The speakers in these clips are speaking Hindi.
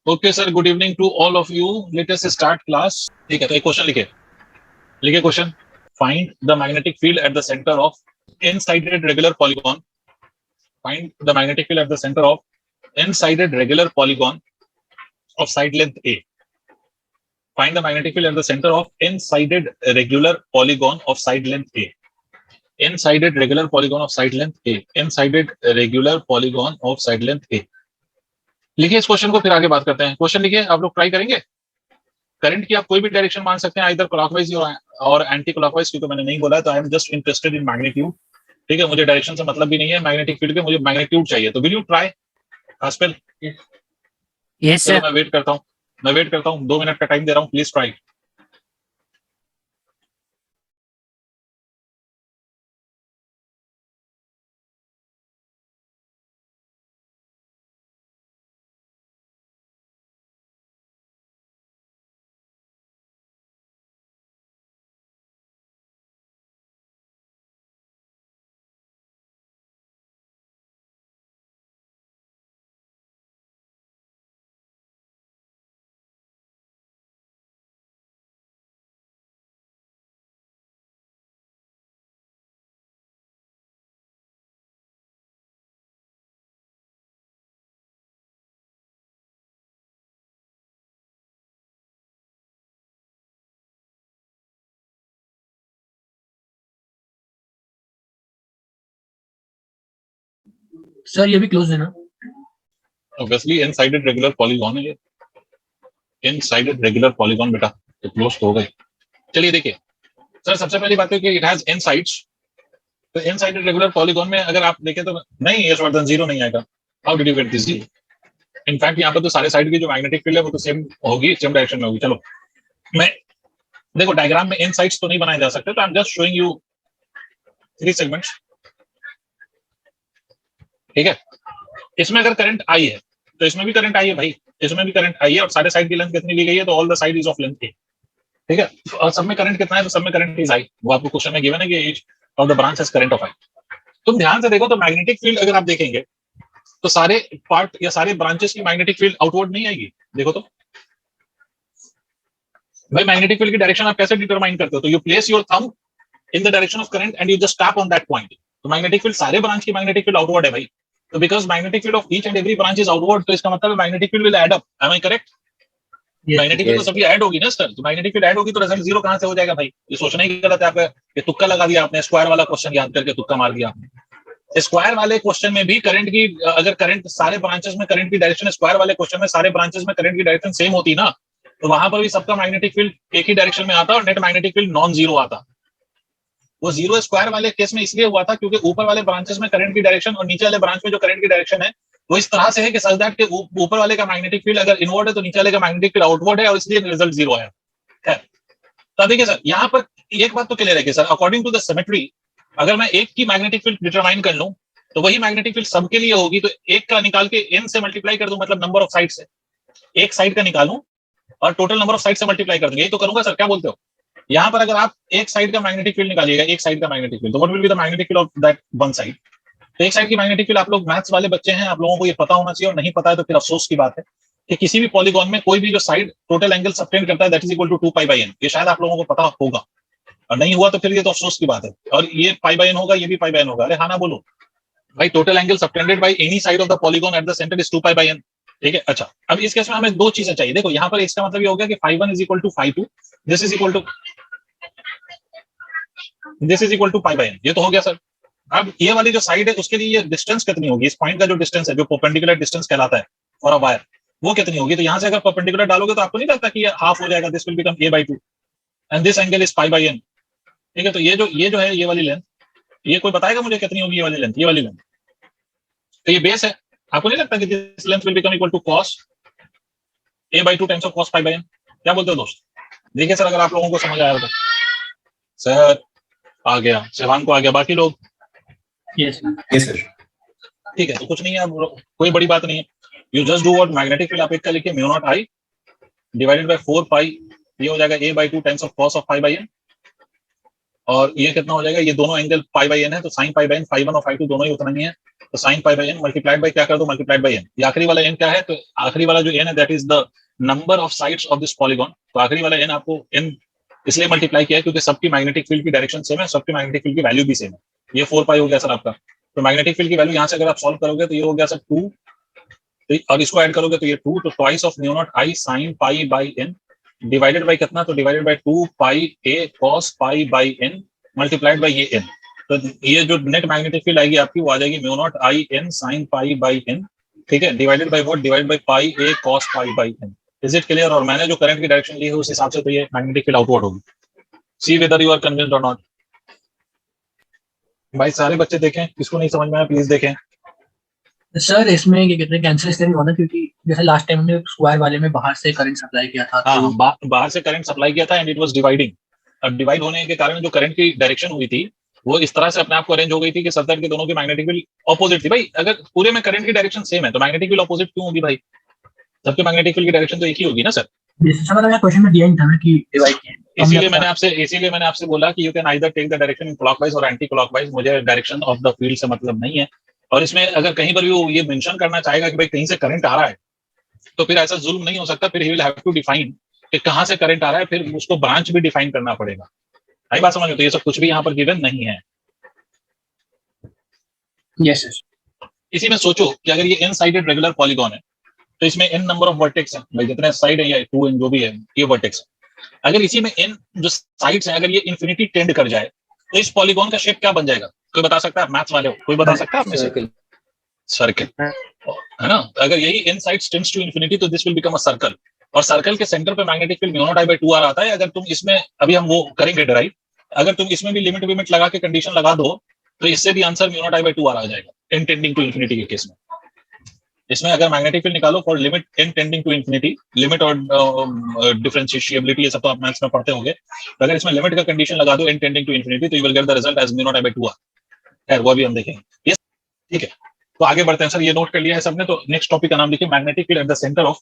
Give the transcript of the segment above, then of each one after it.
Okay sir, good evening to all of you. Let us start class. ठीक है, तो एक क्वेश्चन लिखे। लिखे question. Find the magnetic field at the centre of n-sided regular polygon. Find the magnetic field at the center of n-sided regular polygon of side length A. Find the magnetic field at the center of n-sided regular polygon of side length A. N-sided regular polygon of side length A. N-sided regular polygon of side length A. लिखिए इस क्वेश्चन को, फिर आगे बात करते हैं। क्वेश्चन लिखिए, आप लोग ट्राई करेंगे। करंट की आप कोई भी डायरेक्शन मान सकते हैं, इधर क्लॉकवाइज और एंटी क्लॉकवाइज, क्योंकि मैंने नहीं बोला, तो I am just interested in magnitude. ठीक है, मुझे डायरेक्शन से मतलब भी नहीं है मैग्नेटिक फील्ड के, मुझे मैग्नीट्यूड चाहिए। तो विल यू ट्राई कास्पेल? यस चलो सर। मैं वेट करता हूँ, 2 मिनट का टाइम दे रहा हूँ, प्लीज ट्राई। सर ये भी क्लोज है ना? Obviously n sided regular polygon है ये। एन साइडेड रेगुलर पॉलीगॉन बेटा, तो क्लोज तो हो गए। चलिए देखिए सर, सबसे पहली बात है कि इट हैज एन साइड्स। तो एन साइडेड रेगुलर पॉलीगॉन में अगर आप देखें तो नहीं, यशवर्धन जीरो नहीं आएगा। How did you get this zero? In fact यहाँ पर तो सारे साइड की जो मैग्नेटिक फील्ड है वो तो सेम होगी, सेम डायरेक्शन में होगी। चलो मैं देखो, डायग्राम में इन साइड्स तो नहीं बनाए जा सकते, तो I am just showing you 3 segments. ठीक है, इसमें अगर करंट आई है तो इसमें भी करंट आई है भाई, इसमें भी करंट आई है, और सारे साइड की लेंथ कितनी ली गई है, तो all the side is of length a. ठीक है, और सब में करंट कितना है, तो सब में करंट इज आई। वो आपको क्वेश्चन में गिवन है कि each of the branch has current of I. तुम ध्यान से देखो तो मैग्नेटिक फील्ड अगर आप देखेंगे तो सारे पार्ट या सारे ब्रांचेस की मैग्नेटिक फील्ड आउटवर्ड नहीं आएगी। देखो तो भाई, मैग्नेटिक फील्ड की डायरेक्शन आप कैसे डिटरमाइन करते हो? तो you place your thumb in the direction of current and you just tap on that point. तो मैग्नेटिक फील्ड सारे ब्रांच की मैग्नेटिक फील्ड आउटवर्ड है भाई। तो because magnetic field of each and every branch is outward, तो इसका मतलब magnetic field will add up. Am I correct? Magnetic field तो सभी ऐड होगी ना सर, तो मैग्नेटिक फील्ड ऐड होगी तो रिजल्ट जीरो कहां से हो जाएगा भाई? ये सोचना ही गलत है आपका। ये तुक्का लगा दिया आपने, स्क्वायर वाला क्वेश्चन याद करके तुक्का मार दिया आपने। स्क्वायर वाले क्वेश्चन में भी करंट की, अगर करंट सारे ब्रांचेस में करंट की डायरेक्शन, स्क्वायर वाले क्वेश्चन में सारे ब्रांचेस में करंट की डायरेक्शन सेम होती ना, तो वहां पर भी सबका मैग्नेटिक फील्ड एक ही डायरेक्शन में आता और net magnetic field non zero आता। वो जीरो स्क्वायर वाले केस में इसलिए हुआ था क्योंकि ऊपर वाले ब्रांचेस में करंट की डायरेक्शन और नीचे वाले ब्रांच में जो करंट की डायरेक्शन है वो इस तरह से है कि सच दैट के ऊपर वाले का मैग्नेटिक फील्ड अगर इनवर्ड है तो नीचे वाले का मैग्नेटिक फील्ड आउटवर्ड है, और इसलिए रिजल्ट जीरो आया है। तो देखिए सर, यहाँ पर एक बात तो क्लियर है कि sir according to the symmetry, अगर मैं एक की मैग्नेटिक फील्ड डिटरमाइन कर लूं तो वही मैग्नेटिक फील्ड सबके लिए होगी। तो एक का निकाल के एन से मल्टीप्लाई कर दूं, मतलब नंबर ऑफ साइड से एक साइड का निकालूं और टोटल नंबर ऑफ साइड से मल्टीप्लाई कर दूंगा, यही तो करूंगा सर, क्या बोलते हो? यहाँ पर अगर आप एक साइड का मैग्नेटिक फील्ड निकालिएगा, एक साइड का मैग्नेटिक फील्ड, तो what will be the magnetic field of that one side? तो एक साइड की मैग्नेटिक फील्ड, आप लोग मैथ्स वाले बच्चे हैं, आप लोगों को ये पता होना चाहिए, और नहीं पता है तो फिर अफसोस की बात है कि किसी भी पॉलीगॉन में कोई भी जो साइड टोटल एंगल सबटेंड करता है that is equal to 2π/n। ये शायद आप लोगों को पता होगा, और नहीं हुआ तो फिर ये तो अफसोस की बात है। और ये π/n होगा, ये भी π/n होगा। अरे हाँ ना बोलो भाई, total angle subtended by any side of the polygon eight the centre is 2π/n। ठीक है, अच्छा अब इस केस में हमें दो चीजें चाहिए। देखो यहाँ पर इसका मतलब ये हो गया कि φ1 is equal to φ2, this is equal to π/n। ये तो हो गया सर। अब ये वाली जो साइड है उसके लिए ये डिस्टेंस कितनी होगी, इस पॉइंट का जो डिस्टेंस है, जो परपेंडिकुलर डिस्टेंस कहलाता है फॉर अ वायर, वो कितनी होगी? तो यहाँ से अगर परपेंडिकुलर डालोगे तो आपको नहीं लगता कि ये हाफ हो जाएगा, this will become a/2 and this angle is π/n। ठीक है, तो ये जो है ये वाली लेंथ, ये कोई बताएगा मुझे कितनी होगी ये वाली लेंथ? ये वाली लेंथ, तो ये बेस है। आपको नहीं लगता कि this length will become equal to cos a/2 times of cos π/n? क्या बोलते हो दोस्त? देखिए सर, अगर आप लोगों को समझ आया तो सर आ गया, शिवांग को आ गया, बाकी लोग? Yes sir. ठीक है, तो कुछ नहीं है, कोई बड़ी बात नहीं है। You just do what, magnetic field आप एक का लिखिए mu naught I divided by 4π, ये हो जाएगा a/2 times of cos of π/n, और ये कितना हो जाएगा, ये दोनों एंगल π/n है तो sin π/n φ1 और φ2 दोनों ही उतना ही है, तो sine pi by n multiplied by क्या कर दो, मल्टीप्लाइड बाई एन। ये आखिरी वाला एन क्या है, तो आखिरी वाला जो एन है that is the number of sides of this polygon. तो आखिरी वाला एन आपको एन इसलिए मल्टीप्लाई किया है क्योंकि सबकी मैग्नेटिक फील्ड की डायरेक्शन सेम है, सबकी मैग्नेटिक फील्ड की वैल्यू भी सेम है। ये 4 पाई हो गया सर आपका। तो मैग्नेटिक फील्ड की वैल्यू यहाँ से अगर आप सॉल्व करोगे तो ये हो गया सर 2, और इसको ऐड करोगे तो ये 2, तो twice of mu naught I sine pi by n divided by कितना, तो divided by 2 pi a cos pi by n multiplied by ये एन। तो ये जो नेट मैग्नेटिक फील्ड आएगी आपकी वो आ जाएगी mu naught I n sine pi by n, ठीक है, divided by what, divided by pi a cos pi by n. Is it clear? और मैंने जो करंट की डायरेक्शन ली है उस हिसाब से तो ये मैग्नेटिक फील्ड आउटवर्ड होगी। See whether you are convinced और नॉट। भाई सारे बच्चे देखें, किसको नहीं समझ में आया प्लीज देखें। सर इसमें क्या कहते हैं, कैंसिल इसलिए नहीं होता क्योंकि जैसे लास्ट टाइम हमने स्क्वायर वाले में बाहर से करंट सप्लाई किया था, हाँ, तो बाहर से करंट सप्लाई किया था एंड इट वाज डिवाइडिंग। अब डिवाइड होने के कारण जो करंट की डायरेक्शन हुई थी वो इस तरह से अपने आप को अरेंज हो गई थी कि सर्किट के दोनों की मैग्नेटिक फील्ड ऑपोजिट थी। भाई अगर पूरे में करंट की डायरेक्शन सेम है तो मैग्नेटिक फील्ड ऑपोजिट क्यों होगी भाई? सबके मैग्नेटिक फील्ड की डायरेक्शन तो एक ही होगी ना सर। जैसे मतलब क्वेश्चन में दिया ही था ना कि डिवाइड किया। इसीलिए मैंने आपसे बोला कि you can either take the direction in clockwise और एंटी क्लॉकवाइज। मुझे डायरेक्शन ऑफ द फील्ड से मतलब नहीं है। और इसमें अगर कहीं पर भी वो ये मेंशन करना चाहेगा कि भाई कहीं से करंट आ रहा है तो फिर ऐसा जुल्म नहीं हो सकता, फिर he will have to define कि कहां से करंट आ रहा है, फिर उसको ब्रांच भी डिफाइन करना पड़ेगा। आई बात समझ में? तो ये सब कुछ भी यहाँ पर गिवन नहीं है। Yes sir. इसी में सोचो कि अगर ये एन साइडेड रेगुलर पॉलीगॉन है तो इसमें एन नंबर ऑफ वर्टेक्स है, भाई जितने साइड है या 2 एन जो भी है ये वर्टेक्स है। अगर इसी में एन जो साइड्स हैं अगर ये इन्फिनिटी टेंड कर जाए तो इस पॉलीगॉन का शेप क्या बन जाएगा? कोई बता सकता है? मैथ्स वाले हो कोई बता सकता है आप में से? सर्कल, है ना? अगर यही n sides tends to infinity तो this will become a circle. और सर्कल के सेंटर पे magnetic field mu naught I by 2 आता है। अगर तुम इसमें अभी हम वो करेंगे डिराइव, अगर तुम इसमें भी लिमिट विमिट लगा के कंडीशन लगा दो तो इससे भी answer mu naught I by 2 आ जाएगा एन टेंडिंग टू इन्फिनिटी के केस में। इसमें अगर मैग्नेटिक फील्ड निकालो for limit n tending to infinity, limit और डिफरेंशिएबिलिटी ये सब तो आप मैथ्स में पढ़ते होंगे, तो अगर इसमें लिमिट का कंडीशन लगा दो एन टेंडिंग टू इन्फिनिटी तो you will get the result as mu naught I by 2 खैर वो भी हम देखेंगे ये, ठीक है। तो आगे बढ़ते हैं सर, ये नोट कर लिया है सबने, तो नेक्स्ट टॉपिक का नाम लिखिए magnetic field at the centre of.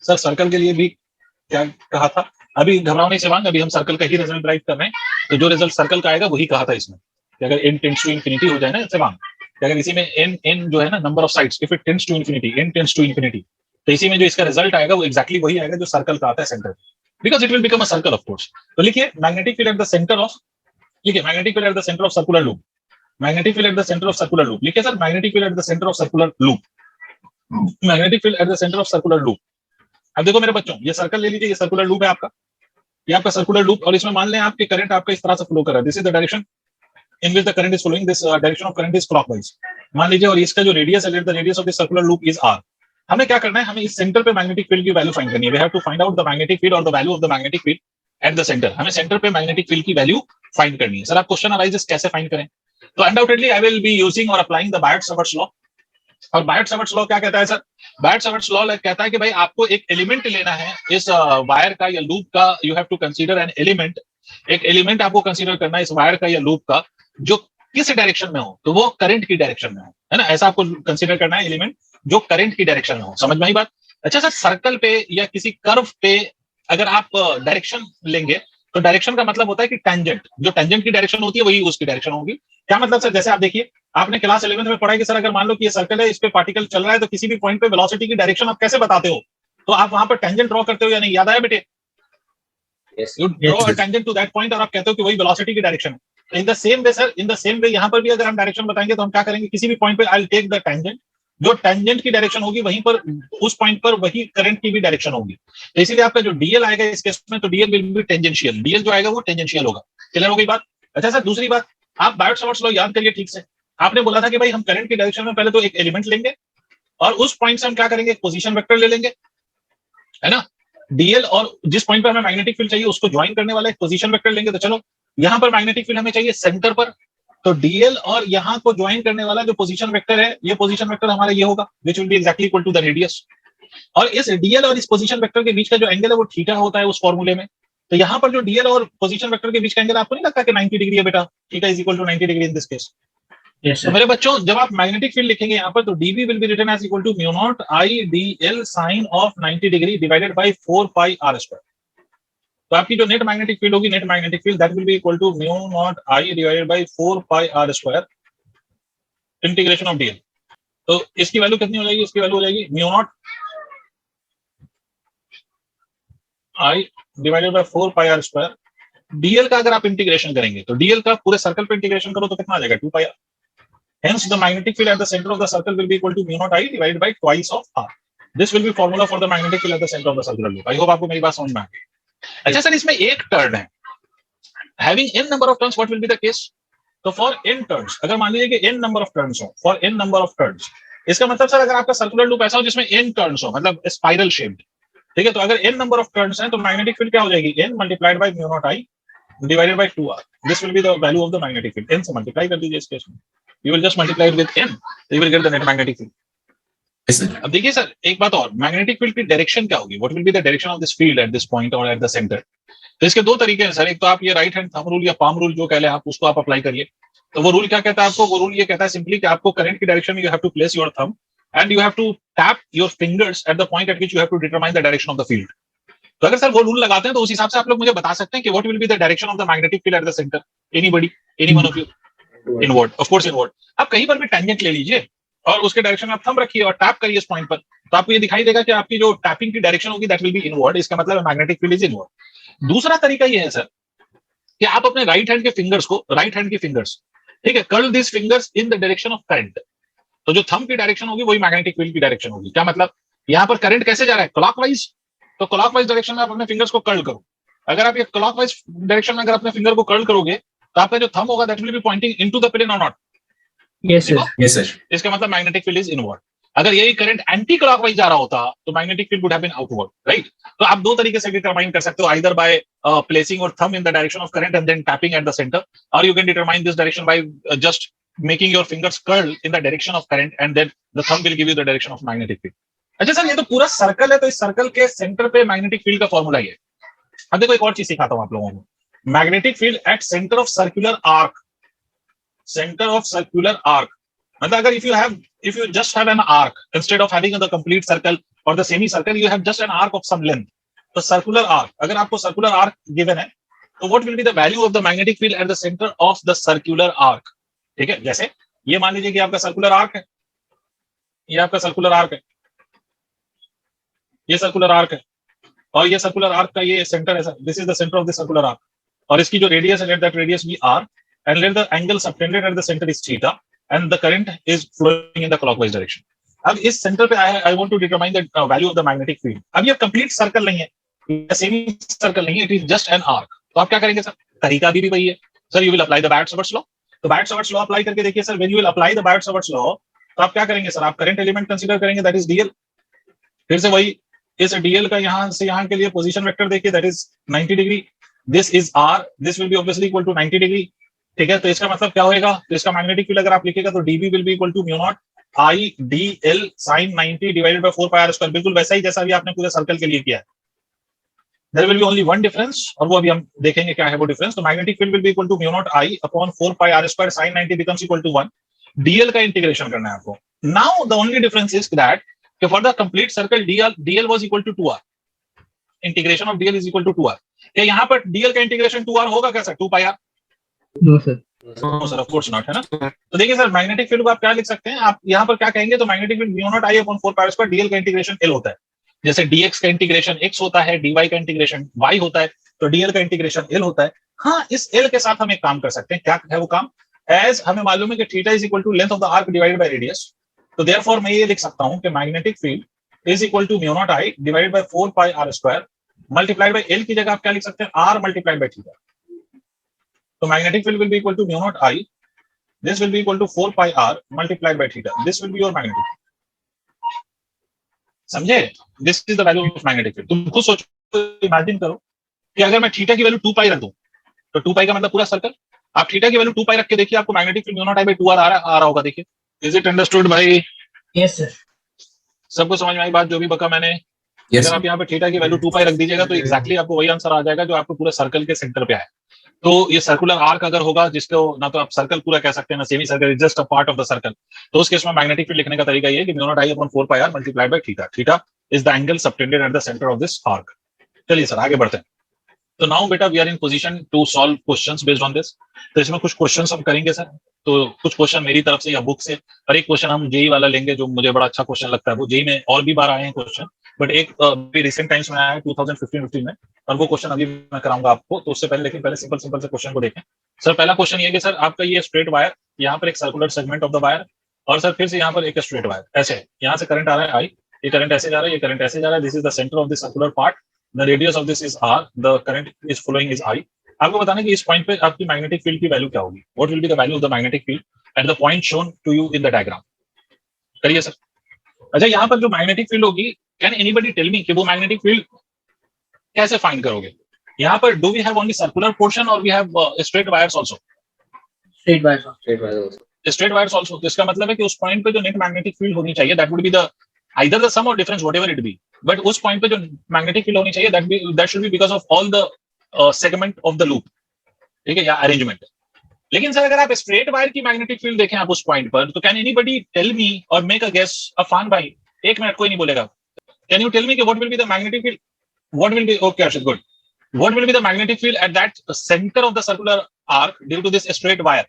Sir circle के लिए भी क्या कहा था? अभी घबराओ नहीं शिवांग, अभी हम सर्कल का ही रिजल्ट ड्राइव कर रहे हैं, तो जो रिजल्ट सर्कल का आएगा वही कहा था इसमें कि अगर एन टेंड्स टू इन्फिनिटी हो जाए ना शिवांग, कि अगर इसी में एन जो है ना number of sides, if it tends to infinity, n tends to infinity, तो इसी में जो इसका रिजल्ट आएगा वो एक्जैक्टली वही आएगा जो सर्कल का आता है centre, because it will become a circle of course. तो लिखिए magnetic field at the centre of, लिखिए magnetic field at the centre of circular loop, magnetic field at the centre of circular loop. लिखिए sir magnetic field at the centre of circular loop, magnetic field at the centre of circular loop. अब देखो मेरे बच्चों, ये सर्कल ले लीजिए, ये सर्कुलर लूप है आपका, ये आपका सर्कुलर लूप, और इसमें मान लें आपके करंट आपका इस तरह से फ्लो कर रहा है, this is the direction in which the current is flowing, this direction of current is clockwise मान लीजिए, और इसका जो रेडियस है, let the radius of this circular loop is R. हमें क्या करना है, हमें इस सेंटर पे मैग्नेटिक फील्ड की वैल्यू फाइंड करनी है। We have to find out the magnetic field और the value of the magnetic field at the centre. हमें सेंटर पे मैग्नेटिक फील्ड की वैल्यू फाइंड करनी है। सर आप क्वेश्चन अराइजेस कैसे फाइंड करें? तो undoubtedly I will be using और अप्लाइंग द बायट-सवर्ट्स लॉ। और बायट-सवर्ट्स लॉ क्या कहता है सर? बायट-सवर्ट्स लॉ कहता है कि भाई आपको एक एलिमेंट लेना है इस वायर का या लूप का, you have to consider n element, एक एलिमेंट आपको कंसीडर करना है इस वायर का या लूप का जो किस डायरेक्शन में हो, तो वो करंट की डायरेक्शन में हो, है ना? ऐसा आपको कंसीडर करना है एलिमेंट जो करंट की डायरेक्शन में हो। समझ में आई बात? अच्छा सर सर्कल पे या किसी कर्व पे अगर आप डायरेक्शन लेंगे तो डायरेक्शन का मतलब होता है कि टेंजेंट, जो टेंजेंट की डायरेक्शन होती है वही उसकी डायरेक्शन होगी। क्या मतलब सर? जैसे आप देखिए, आपने क्लास 11 में पढ़ा कि सर अगर मान लो कि ये सर्कल है, इस पे पार्टिकल चल रहा है, तो किसी भी पॉइंट पे वेलोसिटी की डायरेक्शन आप कैसे बताते हो? तो आप वहां पर टेंजेंट ड्रॉ करते हो या नहीं? याद आया बेटे? You draw a tangent to that point और आप कहते हो कि वही वेलोसिटी की डायरेक्शन है। In the same way sir, in the same way यहाँ पर भी अगर हम डायरेक्शन बताएंगे तो हम क्या करेंगे, किसी भी पॉइंट पे I will take the tangent, जो टेंजेंट की डायरेक्शन होगी वहीं पर उस पॉइंट पर वही करंट की भी डायरेक्शन होगी। तो इसीलिए आपका जो डीएल आएगा इस केस में, तो DL will be tangential, DL जो आएगा वो टेंजेंशियल होगा। क्लियर हो गई बात? अच्छा सर दूसरी बात, आप बायट-सवर्ट्स लॉ याद करिए ठीक से। आपने बोला था कि भाई हम करंट की डायरेक्शन में पहले तो एक एलिमेंट लेंगे और उस पॉइंट से हम क्या करेंगे, एक पोजीशन वेक्टर ले लेंगे, है ना? डीएल और जिस पॉइंट पर हमें मैग्नेटिक फील्ड चाहिए उसको ज्वाइन करने वाला एक पोजीशन वेक्टर लेंगे। तो चलो यहाँ पर मैग्नेटिक फील्ड हमें चाहिए सेंटर पर, तो डीएल और यहाँ को ज्वाइन करने वाला जो पोजीशन वेक्टर है, ये पोजीशन वेक्टर हमारा ये होगा, which will be exactly equal to the radius. और इस डीएल और इस पोजीशन वेक्टर के बीच का जो एंगल है वो थीटा होता है उस फॉर्मूले में। तो यहाँ पर जो डीएल और पोजीशन वेक्टर के बीच का एंगल आपको नहीं लगता कि 90 डिग्री है बेटा? Theta is equal to 90 degree in this case. तो मेरे बच्चों जब आप मैग्नेटिक फील्ड लिखेंगे यहाँ पर, तो dB will be written as equal to mu naught I dl sine of 90 degree divided by 4 pi r square. तो आपकी जो नेट मैग्नेटिक फील्ड होगी, net magnetic field that will be equal to mu naught I divided by 4 pi r square integration of dl. तो इसकी वैल्यू कितनी हो जाएगी, इसकी वैल्यू हो जाएगी mu naught I divided by 4 pi r square. Dl का अगर आप इंटीग्रेशन करेंगे तो डीएल का पूरे सर्कल पे इंटीग्रेशन करो तो कितना आ जाएगा 2 pi are. Hence, the magnetic field at the center of the circle will be equal to mu naught I divided by twice of R. This will be formula for the magnetic field at the center of the circular loop. I hope आपको मेरी बात समझ में आ गई। अच्छा सर, इसमें एक टर्न है, having n number of turns, what will be the case? तो for n turns, अगर मान लीजिए कि n number of turns हो, for n number of turns, इसका मतलब सर अगर आपका सर्कुलर लूप ऐसा हो जिसमें n turns हो, मतलब स्पाइरल शेप्ड, ठीक है, तो अगर n number of turns हैं तो मैग्नेटिक फील्ड क्या हो जाएगी, n multiplied by mu naught I divided by 2R. This will be the value of the magnetic field. n से मल्टीप्लाई कर दीजिए इस केस में, you will just multiply it with n, so you will get the net magnetic field. Yes, sir. अब देखिए सर एक बात और, मैग्नेटिक फील्ड की डायरेक्शन क्या होगी, what will be the direction of this field at this point और एट द सेंटर। तो इसके दो तरीके हैं सर, एक तो आप ये राइट हैंड थंब रूल या पाम रूल जो कह ले आप उसको आप अप्लाई करिए। तो वो रूल क्या कहता है आपको, वो रूल ये कहता है सिंपली कि आपको करंट की डायरेक्शन में you have to place your thumb and you have to tap your fingers at the point at which you have to determine the direction of the field. तो अगर सर वो रूल लगाते हैं तो उस हिसाब से आप लोग मुझे बता सकते हैं कि what will be the direction of the magnetic field at the centre, anybody, any one of you. Inward, of course inward. आप कहीं पर भी टेंजेंट ले लीजिए और उसके डायरेक्शन में आप थंब रखिए और टैप करिए इस पॉइंट पर, तो आपको ये दिखाई देगा कि आपकी जो टैपिंग की डायरेक्शन होगी दैट विल बी इनवर्ड। इसका मतलब मैग्नेटिक फील्ड इज इनवर्ड। दूसरा तरीका ये है सर कि आप अपने राइट हैंड के फिंगर्स को, राइट हैंड की फिंगर्स, ठीक है, curl this fingers in the direction of current. तो जो थंब की डायरेक्शन होगी वही मैग्नेटिक फील्ड की डायरेक्शन होगी। क्या मतलब, यहाँ पर करंट कैसे जा रहा है, क्लॉकवाइज, तो क्लॉकवाइज डायरेक्शन में आप अपने फिंगर्स को कर्ल करो। अगर आप ये क्लॉकवाइज डायरेक्शन में अगर अपने फिंगर को कर्ल करोगे तो आपका जो थंब होगा that will be pointing into the plane और not. Yes, sir. Yes, sir. इसका मतलब मैग्नेटिक फील्ड इज इनवर्ड। अगर यही करंट एंटी क्लॉकवाइज जा रहा होता तो magnetic field would have been outward, right. तो आप दो तरीके से डिटरमाइन कर सकते हो, either by placing your thumb in the direction of current and then tapping at the centre, और you can determine this direction by just making your fingers curl in the direction of current and then the thumb will give you the direction of magnetic field. अच्छा सर, ये तो पूरा सर्कल है, तो इस सर्कल के सेंटर पे मैग्नेटिक फील्ड का फॉर्मूला ये है। अब देखो एक और चीज सिखाता हूं आप लोगों को, magnetic field at centre of circular arc, centre of circular arc, मतलब अगर if you just have an arc instead of having the complete circle or the semi circle, you have just an arc of some length. तो circular arc, अगर आपको circular arc given है तो what will be the value of the magnetic field at the center of the circular arc, ठीक है। जैसे ये मान लीजिए कि आपका सर्कुलर आर्क है, ये आपका सर्कुलर आर्क है, ये सर्कुलर आर्क है और ये सर्कुलर आर्क का ये सेंटर है, this is the centre of the circular arc, और इसकी जो रेडियस है let that radius be r and let the angle subtended at the center is theta and the current is flowing in the clockwise direction. अब इस सेंटर पे I want to determine the value of the magnetic field. अब ये कंप्लीट सर्कल नहीं है, सेमी सर्कल नहीं है, it is just an arc. तो आप क्या करेंगे सर, तरीका भी वही है sir, you will apply the Biot Savart's law. तो बायट-सावर्ट्स लॉ अप्लाई करके देखिए sir, when you will apply the Biot Savart's law तो आप क्या करेंगे सर, आप करंट एलिमेंट कंसीडर करेंगे दैट इज डीएल। फिर से वही, इस डीएल का यहां से यहां के लिए पोजीशन वेक्टर देखिए that is 90 degree, this is r, this will be obviously equal to 90 degree, ठीक है। तो इसका मतलब क्या होगा, तो इसका मैग्नेटिक फील्ड अगर आप लिखेगा तो dB will be equal to mu naught I d l sine 90 divided by 4 pi r square, बिल्कुल वैसा ही जैसा भी आपने पूरे सर्कल के लिए किया है। There will be only one difference और वो अभी हम देखेंगे क्या है वो डिफरेंस। तो magnetic field will be equal to mu naught I upon 4 pi r square sine 90 becomes equal to 1। Dl का इंटीग्रेशन करना है आपको। Now the only difference is that for the complete circle dl was equal to 2r, integration of dl is equal to 2r। क्या यहाँ पर डीएल का इंटीग्रेशन 2r होगा क्या sir, 2 pi r? No, sir. No sir, of course not, है ना। तो देखिए सर, मैग्नेटिक फील्ड को आप क्या लिख सकते हैं, आप यहाँ पर क्या कहेंगे, तो magnetic field mu naught I upon 4 pi square, dl का इंटीग्रेशन एल होता है। जैसे dx का इंटीग्रेशन x होता है, dy का इंटीग्रेशन y होता है, तो dl का इंटीग्रेशन l होता है। हाँ, इस l के साथ हम एक काम कर सकते हैं, क्या है वो काम, एज हमें मालूम है कि theta is equal to length of the arc divided by radius, तो देयरफॉर मैं ये लिख सकता हूँ कि magnetic field is equal to mu naught I divided by 4 pi r square multiplied by l की जगह आप क्या लिख सकते हैं, r मल्टीप्लाइड बाय थीटा। तो magnetic field will be equal to mu naught I, this will be equal to 4 pi r multiplied by theta. This will be your magnetic field. समझे? This is the value of magnetic field. तुम खुद सोचो, इमेजिन करो कि अगर मैं थीटा की वैल्यू 2 पाई रख दूं, तो 2 पाई का मतलब पूरा सर्कल, आप थीटा की वैल्यू 2 पाई रख के देखिए, आपको magnetic field mu naught I by 2r आ रहा होगा। देखिए, इज इट अंडरस्टूड भाई? Yes, sir. सबको समझ में आई बात जो भी बका मैंने? Yes, अगर आप यहाँ पे थीटा की वैल्यू 2 पाई रख दीजिएगा तो एग्जैक्टली आपको वही आंसर आ जाएगा जो आपको पूरे सर्कल के सेंटर पे आया। तो ये सर्कुलर आर्क अगर होगा, जिसको ना तो आप सर्कल पूरा कह सकते हैं ना semi circle, just a part of the circle, तो उस केस में मैग्नेटिक फील्ड लिखने का तरीका ये है कि mu naught I upon 4 pi r multiplied by theta. Theta is the angle subtended at the centre of this arc. चलिए सर आगे बढ़ते हैं। तो नाउ बेटा we are in position to solve questions based on this. तो इसमें कुछ क्वेश्चंस हम करेंगे सर, तो कुछ क्वेश्चन मेरी तरफ से या बुक से, और एक क्वेश्चन हम जेई वाला लेंगे जो मुझे बड़ा अच्छा क्वेश्चन लगता है। वो जेई में और भी बार आए हैं क्वेश्चन, बट एक भी रिसेंट टाइम्स में आया है 2015-15 में, और वो क्वेश्चन अभी मैं कराऊंगा आपको। तो उससे पहले, लेकिन पहले सिंपल सिंपल से क्वेश्चन को देखें। सर पहला क्वेश्चन ये कि सर आपका ये स्ट्रेट वायर, यहाँ पर एक circular segment of the wire, और सर फिर से यहाँ पर एक स्ट्रेट वायर, ऐसे यहाँ से करंट आ रहा है आई, ये करंट ऐसे जा रहा है, ये करंट ऐसे जा रहा है, this is the centre of the circular part, the radius of this is r, the current is flowing is I. आपको बताना है कि इस पॉइंट पे आपकी मैग्नेटिक फील्ड की वैल्यू क्या होगी, what will be the value of the magnetic field at the point shown to you in the diagram. करिए सर। अच्छा, यहाँ पर जो मैग्नेटिक फील्ड होगी, कैन एनीबॉडी टेल मी कि वो मैग्नेटिक फील्ड कैसे फाइंड करोगे? यहाँ पर do we have only circular portion और we have straight wires also? Straight wire, straight wires also. तो इसका मतलब है कि उस पॉइंट पे जो नेट मैग्नेटिक फील्ड होनी चाहिए, that would be the either the sum और difference whatever it be, but उस पॉइंट पे जो मैग्नेटिक फील्ड होनी चाहिए, that should be because of all the segment of the loop, ठीक है, या अरेंजमेंट। लेकिन सर अगर आप स्ट्रेट वायर की मैग्नेटिक फील्ड देखें आप उस पॉइंट पर, तो कैन एनीबॉडी टेल मी और मेक अ गेस? अफान भाई, एक मिनट, कोई नहीं बोलेगा। कैन यू टेल मी कि what will be the magnetic field? What will B, okay Arshad, good. What will be the magnetic field at that center of the circular arc due to this straight wire?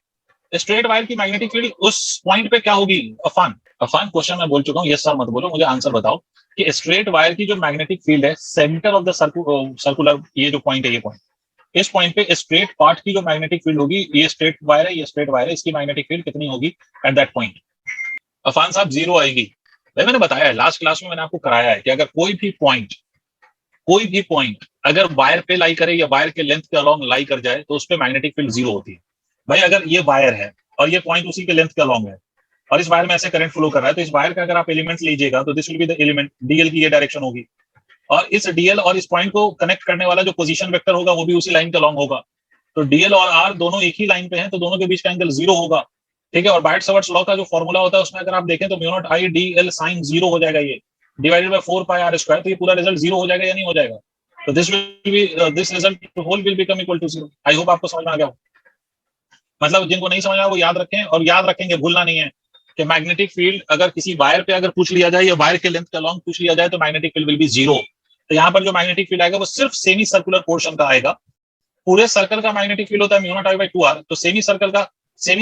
Straight wire की मैग्नेटिक फील्ड उस पॉइंट पे क्या होगी? अफान, अफान क्वेश्चन मैं बोल चुका हूँ, यस सर मत बोलो, मुझे आंसर बताओ कि स्ट्रेट वायर की जो मैग्नेटिक फील्ड है सेंटर ऑफ द सर्कुलर, ये जो पॉइंट है, ये पॉइंट, इस पॉइंट पे स्ट्रेट पार्ट की जो मैग्नेटिक फील्ड होगी, ये स्ट्रेट वायर है, ये स्ट्रेट वायर है, इसकी मैग्नेटिक फील्ड कितनी होगी एट दैट पॉइंट? अफान साहब 0 आएगी। भाई मैंने बताया है, लास्ट क्लास में मैंने आपको कराया है कि अगर कोई भी पॉइंट अगर वायर पे लाई करे या वायर के लेंथ के अलोंग लाई कर जाए तो उस पे मैग्नेटिक फील्ड 0 होती है। भाई अगर ये वायर है और ये पॉइंट उसी के लेंथ के अलोंग है और इस वायर में ऐसे करंट फ्लो कर रहा है, तो इस वायर का अगर आप एलिमेंट लीजिएगा तो this will be the element, DL की ये डायरेक्शन होगी, और इस डीएल और इस पॉइंट को कनेक्ट करने वाला जो पोजीशन वेक्टर होगा वो भी उसी लाइन के अलोंग होगा। तो डीएल और आर दोनों एक ही लाइन पे हैं, तो दोनों के बीच का एंगल 0 होगा, ठीक है। और बायट सवर्ट्स लॉ का जो फॉर्मूला होता है उसमें अगर आप देखें तो mu naught I d l sine 0 हो जाएगा, ये divided by 4 pi r square, तो ये पूरा रिजल्ट 0 हो जाएगा या नहीं हो जाएगा? तो this will be, this result whole will become equal to 0। I hope आपको समझ में आ गया हो। मतलब जिनको नहीं समझ आया वो याद रखें, और याद रखेंगे, भूलना नहीं है कि मैग्नेटिक फील्ड अगर किसी वायर पे अगर पूछ लिया जाए या वायर के लेंथ के अलोंग पूछ लिया जाए तो मैग्नेटिक फील्ड विल बी 0। तो यहाँ पर जो मैग्नेटिक फील्ड आएगा वो सिर्फ सेमी सर्कुलर पोर्शन का आएगा। पूरे सर्कल का मैग्नेटिक फील्ड होता है mu naught I by 2r, तो सेमी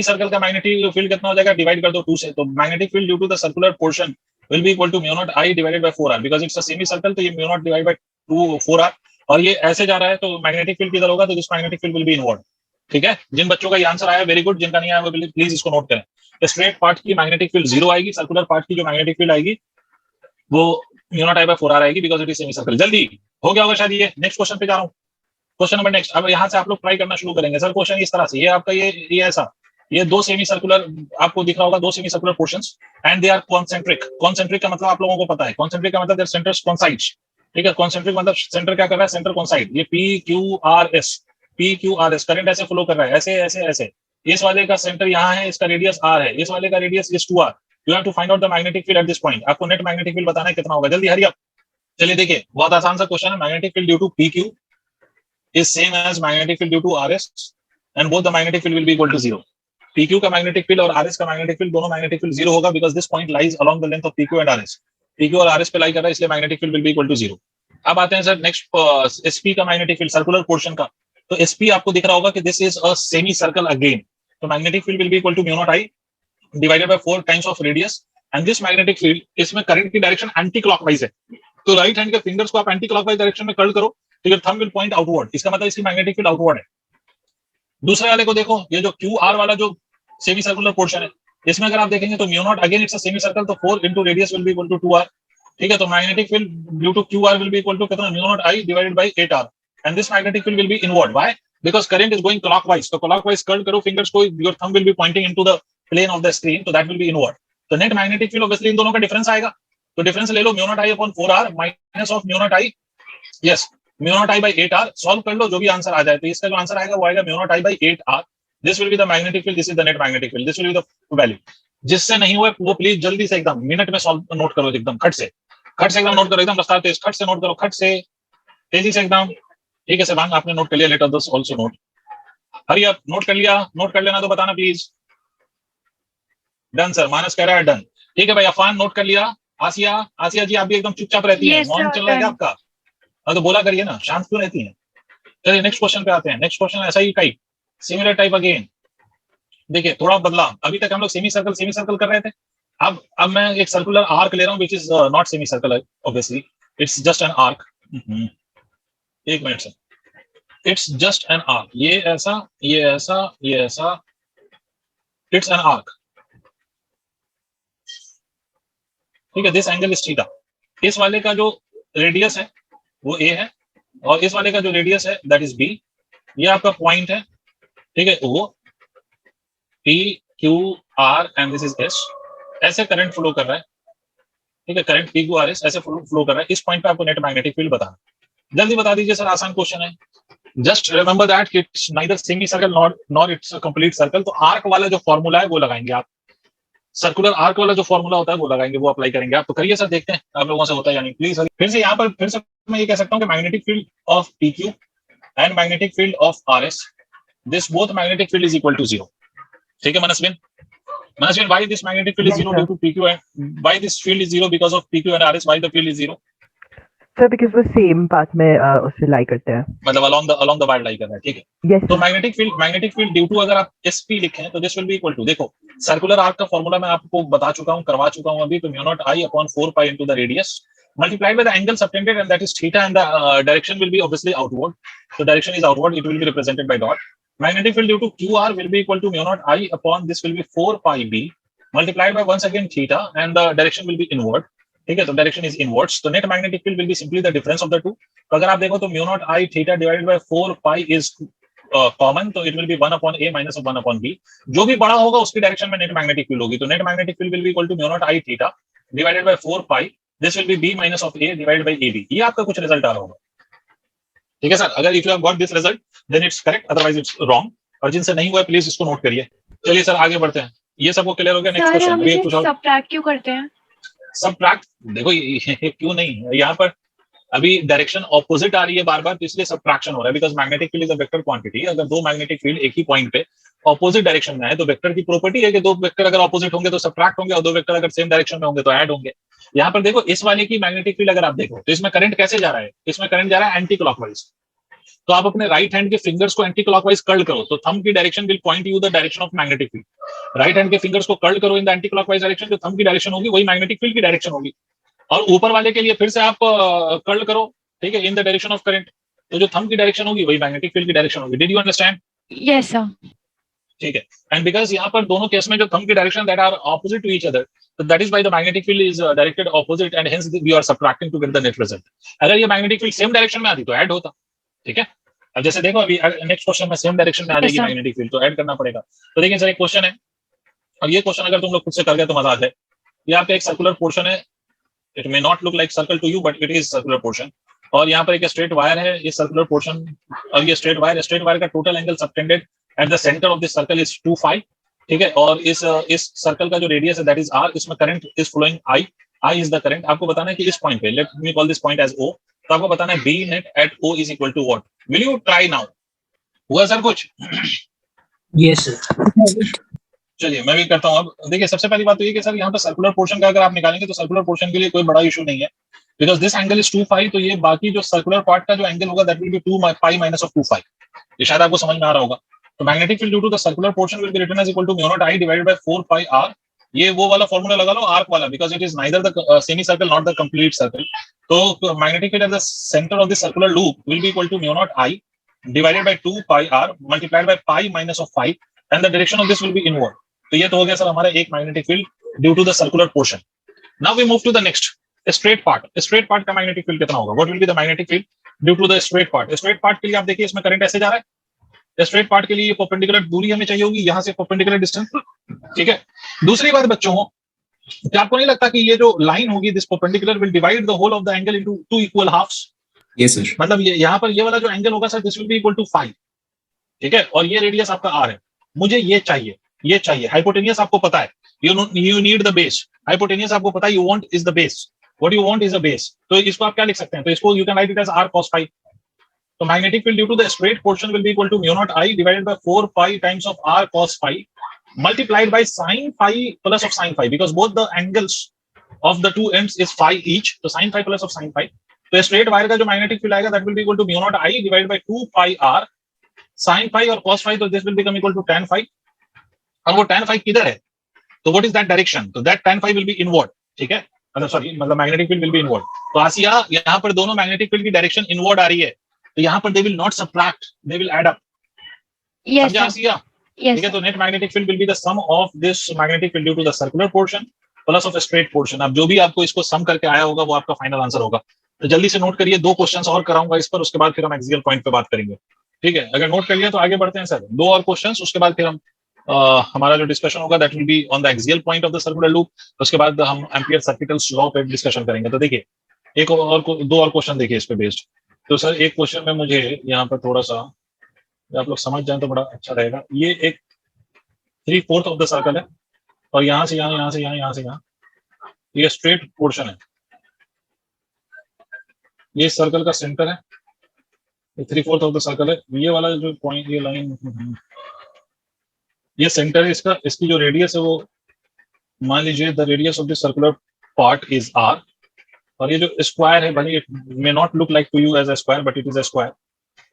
सर्कल का मैग्नेटिक फील्ड कितना हो जाएगा? डिवाइड कर दो 2 से, तो magnetic field due to the circular portion will be equal to mu naught I divided by 4r, because it's a semi circle, तो ये mu naught divide by 2 4r, और ये ऐसे जा रहा है तो मैग्नेटिक फील्ड किधर होगा? तो this magnetic field will be inward, ठीक है। जिन बच्चों का ये आंसर आया वेरी गुड, जिनका नहीं आया वो प्लीज इसको नोट करें। स्ट्रेट पार्ट की मैग्नेटिक फील्ड 0 आएगी, सर्कुलर पार्ट की जो मैग्नेटिक फील्ड आएगी वो mu naught I bye 4r आएगी, because it is semi circle. जल्दी हो गया होगा शायद ये। नेक्स्ट क्वेश्चन पे जा रहा हूँ, क्वेश्चन नंबर नेक्स्ट। अब यहाँ से आप लोग ट्राई करना शुरू करेंगे। सर क्वेश्चन इस तरह से, ये आपका ये ऐसा, ये 2 सेमी सर्कुलर आपको दिख रहा होगा, 2 semi circular portions and they are concentric. Concentric का मतलब आप लोगों को पता है, कॉन्सेंट्रिक का मतलब देयर सेंटर्स कोइंसाइड, ठीक है। कॉन्सेंट्रिक मतलब सेंटर क्या कर रहा है? Centre coincide. ये P Q R S current ऐसे फ्लो कर रहा है, ऐसे ऐसे ऐसे। इस वाले का सेंटर यहाँ है, इसका रेडियस आर है, इस वाले का radius is 2r। You have to find out the magnetic field at this point. आपको नेट मैग्नेटिक फील्ड बताना है कितना होगा, जल्दी हरी अप। चलिए देखिए, बहुत आसान सा क्वेश्चन है। Magnetic field due to P Q is same as magnetic field due to RS, and both the magnetic field will be equal to 0. PQ का magnetic field और RS का magnetic field, दोनों magnetic field 0 होगा, because this point lies along the length of PQ and RS. PQ और RS पे lie कर रहा है, इसलिए magnetic field will be equal to 0. अब आते हैं सर नेक्स्ट SP का magnetic field, सर्कुलर पोर्शन का। तो SP आपको दिख रहा होगा कि this is a semi circle again, तो magnetic field will be equal to mu naught I divided by 4 times of radius, and this magnetic field, इसमें करंट की डायरेक्शन एंटी क्लॉकवाइज है, तो राइट हैंड के फिंगर्स को आप एंटी क्लॉकवाइज डायरेक्शन में कर्ल करो, तो your thumb will point outward, इसका मतलब इसकी मैग्नेटिक फील्ड आउटवर्ड है। दूसरे वाले को देखो, ये जो क्यू आर वाला जो सेमी सर्कुलर पोर्शन है, इसमें अगर आप देखेंगे तो mu naught, again it's a semi circle, तो 4 into radius will be equal to 2r, ठीक है। तो magnetic field due to Q R will be equal to कितना? Mu naught I divided by 8r, and this magnetic field will be inward. Why? Because current is going clockwise, तो क्लॉकवाइज कर्ल करो फिंगर्स को, your thumb will be pointing into the plane of the screen, तो दैट विल बी इनवर्ड। तो नेट मैग्नेटिक फील्ड ऑब्वियसली इन दोनों का डिफरेंस आएगा, तो डिफरेंस ले लो, mu naught I upon 4r minus of mu naught I, yes, mu naught I by 8r, solve कर लो, जो भी आंसर आ जाए। तो इसका जो आंसर आएगा वो आएगा mu naught I by 8r, this will be the magnetic field, this is the net magnetic field, this will be the value. जिससे नहीं हुआ वो प्लीज जल्दी से एकदम मिनट में सॉल्व नोट करो, एकदम खट से एकदम नोट करो, एकदम रफ्तार तेज, खट से नोट करो, खट से तेजी से एकदम, ठीक है। सेवांग आपने नोट कर लिया, let us also note, hurry up, note कर लिया? नोट कर लेना तो बताना प्लीज। डन सर, मानस कह रहा है डन, ठीक है भाई। अफान नोट कर लिया? आसिया जी आप भी एकदम चुपचाप रहती है, मौन चल रहा है क्या आपका? तो बोला करिए ना, शांत क्यों रहती है? चलिए नेक्स्ट क्वेश्चन पे आते हैं। नेक्स्ट क्वेश्चन ऐसा ही टाइप, सिमिलर टाइप अगेन। देखिए थोड़ा बदलाव, अभी तक हम लोग सेमी सर्कल कर रहे थे, अब मैं एक सर्कुलर आर्क ले रहा हूँ which is not semi circle obviously, it's just an arc. एक मिनट से, इट्स जस्ट एन आर्क, ये ऐसा, ये ऐसा, ये ऐसा, इट्स एन आर्क, ठीक है। This angle is theta. इस वाले का जो रेडियस है वो ए है, और इस वाले का जो रेडियस है दैट इज बी। ये आपका पॉइंट है, ठीक है। O P Q R and this is S. ऐसे करंट फ्लो कर रहा है, ठीक है। Current P Q R S ऐसे फ्लो कर रहा है। इस पॉइंट पे आपको नेट मैग्नेटिक फील्ड बताना, जल्दी बता दीजिए सर, आसान क्वेश्चन है। Just remember that it's neither semi circle nor it's complete circle. तो आर्क वाला जो फॉर्मूला है वो लगाएंगे आप, सर्कुलर आर्क वाला जो फॉर्मूला होता है वो लगाएंगे, वो अप्लाई करेंगे आप। तो करिए सर, देखते हैं आप लोगों से होता है या नहीं। प्लीज फिर से यहाँ पर फिर से मैं ये कह सकता हूँ कि magnetic field of P Q and magnetic field of R S, this both magnetic field is equal to zero, ठीक है Manaswin. Manaswin, why this magnetic field is Yes, zero sir. due to PQ, and why this field is zero because of PQ and RS? Why the field is zero? Sir because वो सेम पाथ में उससे लाई करते हैं। मतलब along the वायर लाई कर रहा है, ठीक है। यस तो मैग्नेटिक फील्ड ड्यू टू अगर आप SP लिखें तो this will be equal to, देखो सर्कुलर आर्क का फॉर्मूला मैं आपको बता चुका हूं, करवा चुका हूं अभी। तो mu naught I upon 4 pi into the radius multiplied by the angle subtended, and that is theta, and the direction will be obviously outward. So direction is outward, it will be represented by dot. Magnetic field due to QR will be equal to mu naught I upon this will be 4 pi b multiplied by once again theta, and the direction will be inward. ठीक है, तो डायरेक्शन इज इनवर्ड्स। तो net magnetic field will be simply the difference of the two. तो अगर आप देखो तो mu naught I theta divided by 4 pi is common, तो it will be 1 upon a minus 1 upon b। जो भी बड़ा होगा उसकी डायरेक्शन में नेट मैग्नेटिक फील्ड होगी। तो net magnetic field will be equal to mu naught I theta divided by 4 pi, this will be b minus of a divided by ab। ये आपका कुछ रिजल्ट आ रहा होगा, ठीक है सर। अगर if you have got this result then it's correct, otherwise it's wrong. और जिनसे नहीं हुआ है प्लीज इसको नोट करिए। चलिए सर आगे बढ़ते हैं। ये सबको क्लियर हो गया। नेक्स्ट सर क्वेश्चन, हम अभी इसे कुछ और सबट्रैक्ट क्यों करते हैं? सबट्रैक्ट, देखो ये क्यों नहीं, यहाँ पर अभी डायरेक्शन ऑपोजिट आ रही है बार बार, तो इसलिए सबट्रैक्शन हो रहा है। Because magnetic field is a vector quantity. अगर दो मैग्नेटिक फील्ड एक ही पॉइंट पे ऑपोजिट डायरेक्शन में है तो वेक्टर की प्रॉपर्टी है कि दो वेक्टर अगर ऑपोजिट होंगे तो सबट्रैक्ट होंगे, और दो वेक्टर अगर सेम डायरेक्शन में होंगे तो ऐड होंगे। यहाँ पर देखो इस वाले की मैग्नेटिक फील्ड अगर आप देखो तो इसमें करंट कैसे जा रहा है, इसमें करंट जा रहा है एंटी क्लॉकवाइज। तो आप अपने राइट हैंड के फिंगर्स को एंटी क्लॉकवाइज कर्ल करो, तो थंब की direction will point you the direction of magnetic field. Right hand के फिंगर्स को कर्ल करो in the anti clockwise direction, जो थंब की डायरेक्शन होगी वही मैग्नेटिक फील्ड की डायरेक्शन होगी। और ऊपर वाले के लिए फिर से आप कर्ल करो, ठीक है, इन द डायरेक्शन ऑफ करंट, तो जो थंब की डायरेक्शन होगी वही मैग्नेटिक फील्ड की डायरेक्शन होगी। Did you understand? Yes sir. ठीक है। एंड बिकॉज यहाँ पर दोनों केस में जो थंब की direction that are opposite to each other, so that is why the magnetic field is directed opposite, and hence we are subtracting to get the net result. अगर ये मैग्नेटिक फील्ड सेम डायरेक्शन में आती तो ऐड होता, ठीक है। अब जैसे देखो अभी नेक्स्ट क्वेश्चन में सेम डायरेक्शन में आ जाएगी मैग्नेटिक फील्ड, तो ऐड करना पड़ेगा। तो देखिए सर एक क्वेश्चन है, और ये क्वेश्चन अगर तुम लोग खुद से कर गए तो मजा आ जाए। ये आपका एक सर्कुलर पोर्शन है, it may not look like circle to you but it is circular portion. और यहाँ पर एक स्ट्रेट वायर है, ये सर्कुलर पोर्शन, और ये स्ट्रेट वायर का total angle subtended at the centre of this circle is 2 phi, ठीक है। और इस सर्कल का जो रेडियस है दैट इज r, इसमें current is flowing I is the current. आपको बताना है कि इस पॉइंट पे, let me call this point as O, तो आपको बताना है B net at O is equal to what. Will you try now? हुआ सर कुछ? Yes sir. चलिए मैं भी करता हूँ। अब देखिए सबसे पहली बात तो ये कि सर यहाँ पे सर्कुलर पोर्शन का अगर आप निकालेंगे तो सर्कुलर पोर्शन के लिए कोई बड़ा इशू नहीं है, because this angle is 2 phi, तो ये बाकी जो सर्कुलर पार्ट का जो एंगल होगा that will B 2 pi minus of 2 phi। ये शायद आपको समझ में आ रहा होगा। तो magnetic field due to the circular portion will be written as equal to mu naught I divided by 4 pi r। ये वो वाला फॉर्मूला लगा लो आर्क वाला, because it is neither the semi circle not the complete circle. तो magnetic field at the centre of the circular loop will be equal to mu naught I divided by 2 pi r multiplied by pi minus of 5, and the direction of this will be inward. तो ये तो हो गया सर हमारा एक magnetic field due to the circular portion. Now we move to the next straight part. Straight part का मैग्नेटिक फील्ड कितना होगा? What will be the magnetic field due to the straight part? Straight part के लिए आप देखिए इसमें करंट ऐसे जा रहा है। स्ट्रेट पार्ट के लिए परपेंडिकुलर दूरी हमें चाहिए होगी, यहां से परपेंडिकुलर डिस्टेंस, ठीक है। दूसरी बात बच्चों, क्या आपको नहीं लगता कि ये जो लाइन होगी this perpendicular will divide the whole of the angle into 2 equal halves? Yes sir. मतलब ये यहाँ पर ये वाला जो एंगल होगा sir this will be equal to 5, ठीक है। और ये रेडियस आपका r है, मुझे ये चाहिए, ये चाहिए। हाइपोटेनियस आपको पता है, you need the base. Hypotenuse आपको पता है, you want is the base, what you want is the base. तो इसको आप क्या लिख सकते हैं? तो इसको you can write it as r cos phi। तो magnetic field due to the straight portion will be equal to mu naught I divided by 4 pi times of r cos phi multiplied by sin phi plus of sin phi, because both the angles of the two ends is phi each, तो sin phi plus of sin phi। तो स्ट्रेट वायर का जो मैग्नेटिक फील्ड आएगा that will be equal to mu naught I divided by 2 pi r sin phi और cos phi, तो दिस विल बिकम इक्वल टू tan phi। और वो tan 5 किधर है, तो व्हाट इज दैट डायरेक्शन, तो that tan 5 will be inward, ठीक है, मतलब सॉरी मतलब magnetic field will be inward. तो आसिया यहाँ पर दोनों मैग्नेटिक फील्ड की डायरेक्शन इनवर्ड आ रही है, तो यहाँ पर they will not subtract, they will add up, Yes, समझा sir. आसिया? Yes, ठीक है, sir. तो net magnetic field will be the sum of this magnetic field due to the circular portion plus of straight portion. अब जो भी आपको इसको सम करके आया होगा वो आपका फाइनल आंसर होगा। तो जल्दी से नोट करिए, 2 क्वेश्चंस और कराऊंगा इस पर, उसके बाद फिर हम एक्सियल पॉइंट पे बात करेंगे, ठीक है? अगर नोट कर लिया तो आगे बढ़ते हैं सर, 2 और क्वेश्चंस, उसके बाद फिर हम हमारा जो डिस्कशन होगा that will be on the axial point of the circular loop, उसके बाद हम एम्पियर सर्किटल्स लॉ पे डिस्कशन करेंगे। तो देखिए एक और 2 और क्वेश्चन देखिए इस पे बेस्ड। तो सर एक क्वेश्चन में मुझे यहाँ पर थोड़ा सा आप लोग समझ जाए तो बड़ा अच्छा रहेगा। ये एक 3/4 ऑफ द सर्कल है और यहाँ से यहाँ, यहाँ से यहाँ, यहाँ से यहाँ, ये स्ट्रेट पोर्शन है, ये सर्कल का सेंटर है, ये 3/4 ऑफ द सर्कल है, ये वाला जो पॉइंट, ये लाइन, ये सेंटर है इसका, इसकी जो रेडियस है वो मान लीजिए the radius of the circular part is r, और ये जो स्क्वायर है भले it may not look like to you as a square but it is a square,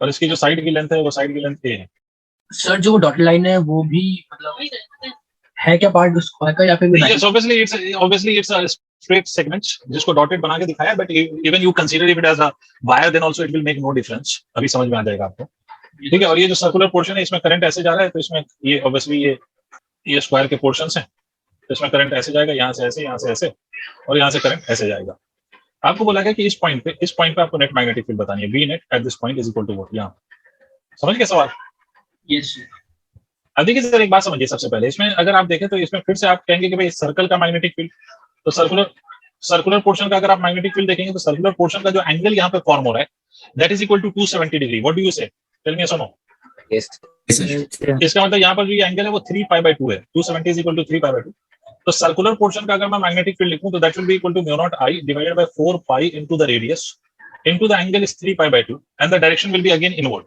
और इसकी जो साइड की लेंथ है वो साइड की लेंथ a है। सर जो डॉटेड लाइन है वो भी मतलब है क्या पार्ट उस स्क्वायर का, या फिर Yes, obviously it's a straight segment जिसको डॉटेड बना के दिखाया, but even you consider it as a wire then also it will make no difference, अभी समझ में आ जाएगा आपको, ठीक है? और ये जो सर्कुलर पोर्शन है इसमें करंट ऐसे जा रहा है, तो इसमें ये ऑब्वियसली ये स्क्वायर के पोर्शंस हैं, तो इसमें करंट ऐसे जाएगा, यहाँ से ऐसे, यहाँ से ऐसे, और यहाँ से करंट ऐसे जाएगा। आपको बोला गया कि इस पॉइंट पे आपको नेट मैग्नेटिक फील्ड बतानी है, B net at this point is equal to what, यहाँ समझ गए सवाल? Yes sir. अब देखिए सर एक बात समझिए, सबसे पहले इसमें अगर आप देखें तो इसमें फिर से आप कहेंगे कि भाई सर्कल का मैग्नेटिक फील्ड, तो सर्कुलर पोर्शन का अगर आप मैग्नेटिक फील्ड देखेंगे तो सर्कुलर पोर्शन का जो एंगल यहाँ पे फॉर्म हो रहा है that is equal to 270 degree. What do you say, tell me yes और नो? इसका मतलब यहाँ पर जो ये एंगल है वो 3π/2 है, 270 इज इक्वल टू 3π/2। तो सर्कुलर पोर्शन का अगर मैं मैग्नेटिक फील्ड लिखूं तो that will be equal to mu naught I divided by 4π into the radius into the angle is 3π/2 and the direction will be again inward,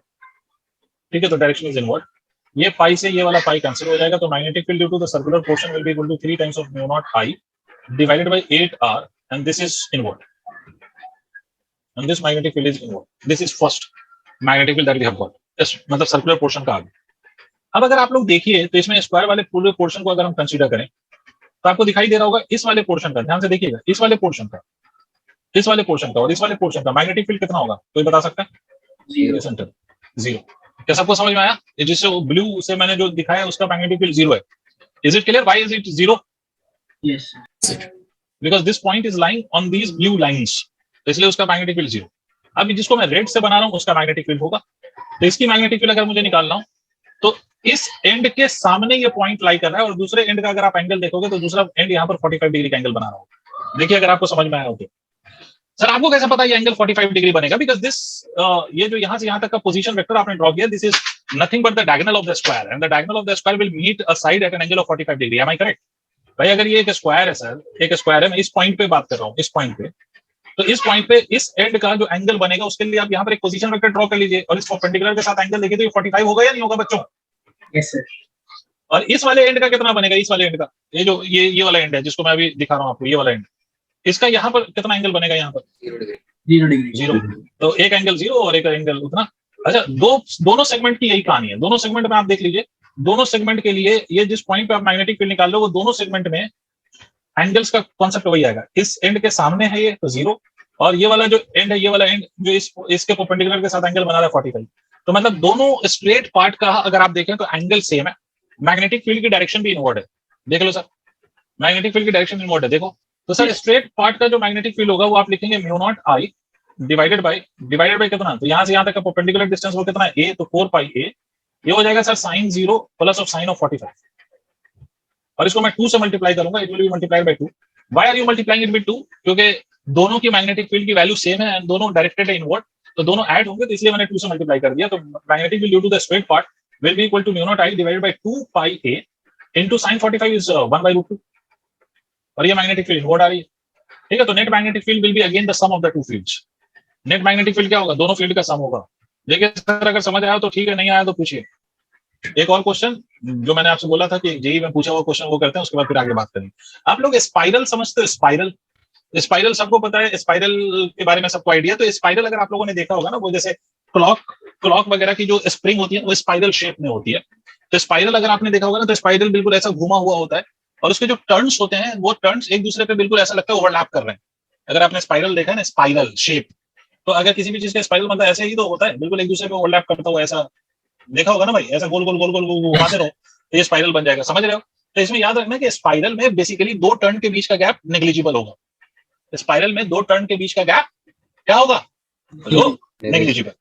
ठीक है? तो डायरेक्शन इज इनवर्ड, ये पाई से ये वाला पाई कैंसिल हो जाएगा, तो magnetic field due to the circular portion will be equal to 3 times of mu naught I divided by 8r and this is inward, and this magnetic field is inward, this is first magnetic field that we have got, मतलब सर्कुलर पोर्शन का आगे। अब अगर आप लोग देखिए तो इसमें स्क्वायर वाले पूरे पोर्शन को अगर हम कंसीडर करें तो आपको दिखाई दे रहा होगा इस वाले पोर्शन का, ध्यान से देखिएगा, इस वाले पोर्शन का, इस वाले पोर्शन का और इस वाले पोर्शन का मैग्नेटिक फील्ड कितना होगा, कोई बता सकता है? सेंटर 0। क्या सबको समझ में आया? ये जिससे ब्लू से मैंने जो दिखाया उसका मैग्नेटिक फील्ड 0 है। Is it clear? Why is it 0? Yes sir. Because this point is lying on these blue lines, तो इसलिए उसका मैग्नेटिक फील्ड 0। अब जिसको मैं रेड से बना रहा हूँ उसका मैग्नेटिक फील्ड होगा, तो इसकी मैग्नेटिक फील्ड अगर मुझे निकालना हो तो इस एंड के सामने ये पॉइंट लाई कर रहा है, और दूसरे एंड का अगर आप एंगल देखोगे तो दूसरा एंड यहाँ पर 45 डिग्री का एंगल बना रहा होगा। देखिए अगर आपको समझ में आया हो तो सर आपको कैसे पता ये एंगल 45 डिग्री बनेगा? बिकॉज दिस ये जो यहाँ से यहाँ तक का पोजीशन वेक्टर आपने ड्रॉ किया, this is nothing but the diagonal of the square and the diagonal of the square will meet a side at an angle of 45 degree. Am I correct? भाई अगर ये एक स्क्वायर है सर, एक स्क्वायर है, मैं इस पॉइंट पे बात कर रहा हूँ, इस पॉइंट पे, तो इस पॉइंट पे इस एंड का जो एंगल बनेगा उसके लिए आप यहाँ पर एक पोजीशन वेक्टर ड्रॉ कर लीजिए, और इस परपेंडिकुलर के साथ एंगल देखिए तो ये 45 होगा या नहीं होगा बच्चों? Yes sir. और इस वाले एंड का कितना बनेगा? इस वाले एंड का, ये जो ये वाला एंड है जिसको मैं अभी दिखा रहा हूँ आपको, ये वाला एंड, इसका यहाँ पर कितना एंगल बनेगा? यहाँ पर 0 डिग्री। 0। तो एक एंगल 0 और एक एंगल उतना। अच्छा, दोनों सेगमेंट की यही कहानी है। दोनों सेगमेंट में आप देख लीजिए, दोनों सेगमेंट के लिए ये जिस पॉइंट पे आप मैग्नेटिक फील्ड निकाल लो वो दोनों सेगमेंट में एंगल्स का कॉन्सेप्ट वही आएगा। इस एंड के सामने है ये तो 0, और ये वाला जो एंड है, ये वाला एंड जो इसके परपेंडिकुलर के साथ एंगल बना रहा है 45। तो मतलब दोनों स्ट्रेट पार्ट का अगर आप देखें तो एंगल सेम है, मैग्नेटिक फील्ड की डायरेक्शन भी इनवर्ड है। देख लो सर, मैग्नेटिक फील्ड की डायरेक्शन इनवर्ड है, देखो। तो सर स्ट्रेट पार्ट का जो मैग्नेटिक फील्ड होगा वो आप लिखेंगे mu naught I divided bye कितना, तो यहाँ से यहाँ तक का परपेंडिकुलर डिस्टेंस वो कितना है, a, तो 4πa, ये हो जाएगा sir sin 0 plus of sin of 45, और इसको मैं 2 से मल्टीप्लाई करूंगा, it will be multiplied by 2। Why are you multiplying it by 2? क्योंकि दोनों की मैग्नेटिक फील्ड की वैल्यू सेम है एंड दोनों डायरेक्टेड है इनवर्ड, तो दोनों ऐड होंगे, तो इसलिए मैंने 2 से मल्टीप्लाई कर दिया। तो magnetic field due to the straight part will be equal to mu naught I divided by 2πa into sin 45 is 1/√2, और ये मैग्नेटिक फील्ड इनवर्ड आ रही है, ठीक है? तो net magnetic field will be again the sum of the two fields. Net magnetic field क्या होगा? दोनों फील्ड का सम होगा। देखिए सर अगर समझ आया तो ठीक है, नहीं आया तो पूछिए। एक और क्वेश्चन जो मैंने आपसे बोला था कि जेई में पूछा हुआ क्वेश्चन वो करते हैं, उसके बाद फिर आगे बात करेंगे। आप लोग स्पाइरल समझते हो? स्पाइरल सबको पता है, स्पाइरल के बारे में सबको आइडिया। तो स्पाइरल अगर आप लोगों ने देखा होगा ना, वो जैसे क्लॉक वगैरह की जो स्प्रिंग होती है वो स्पाइरल शेप में होती है, तो स्पाइरल अगर आपने देखा होगा ना, तो स्पाइरल बिल्कुल ऐसा घुमा हुआ होता है और उसके जो टर्न्स होते हैं वो टर्न्स एक दूसरे पे बिल्कुल ऐसा लगता है ओवरलैप कर रहे हैं। अगर आपने स्पाइरल देखा है ना, स्पाइरल शेप, तो अगर किसी भी चीज का स्पाइरल मतलब ऐसे ही तो होता है, बिल्कुल एक दूसरे पे ओवरलैप करता हुआ, ऐसा देखा होगा ना भाई, ऐसा गोल गोल गोल गोल गोल घुमाते रहो तो ये स्पाइरल बन जाएगा, समझ रहे हो? तो इसमें याद रखना कि स्पाइरल में बेसिकली दो टर्न के बीच का गैप नेग्लिजिबल होगा। स्पाइरल में दो टर्न के बीच का गैप क्या होगा? नेग्लिजिबल।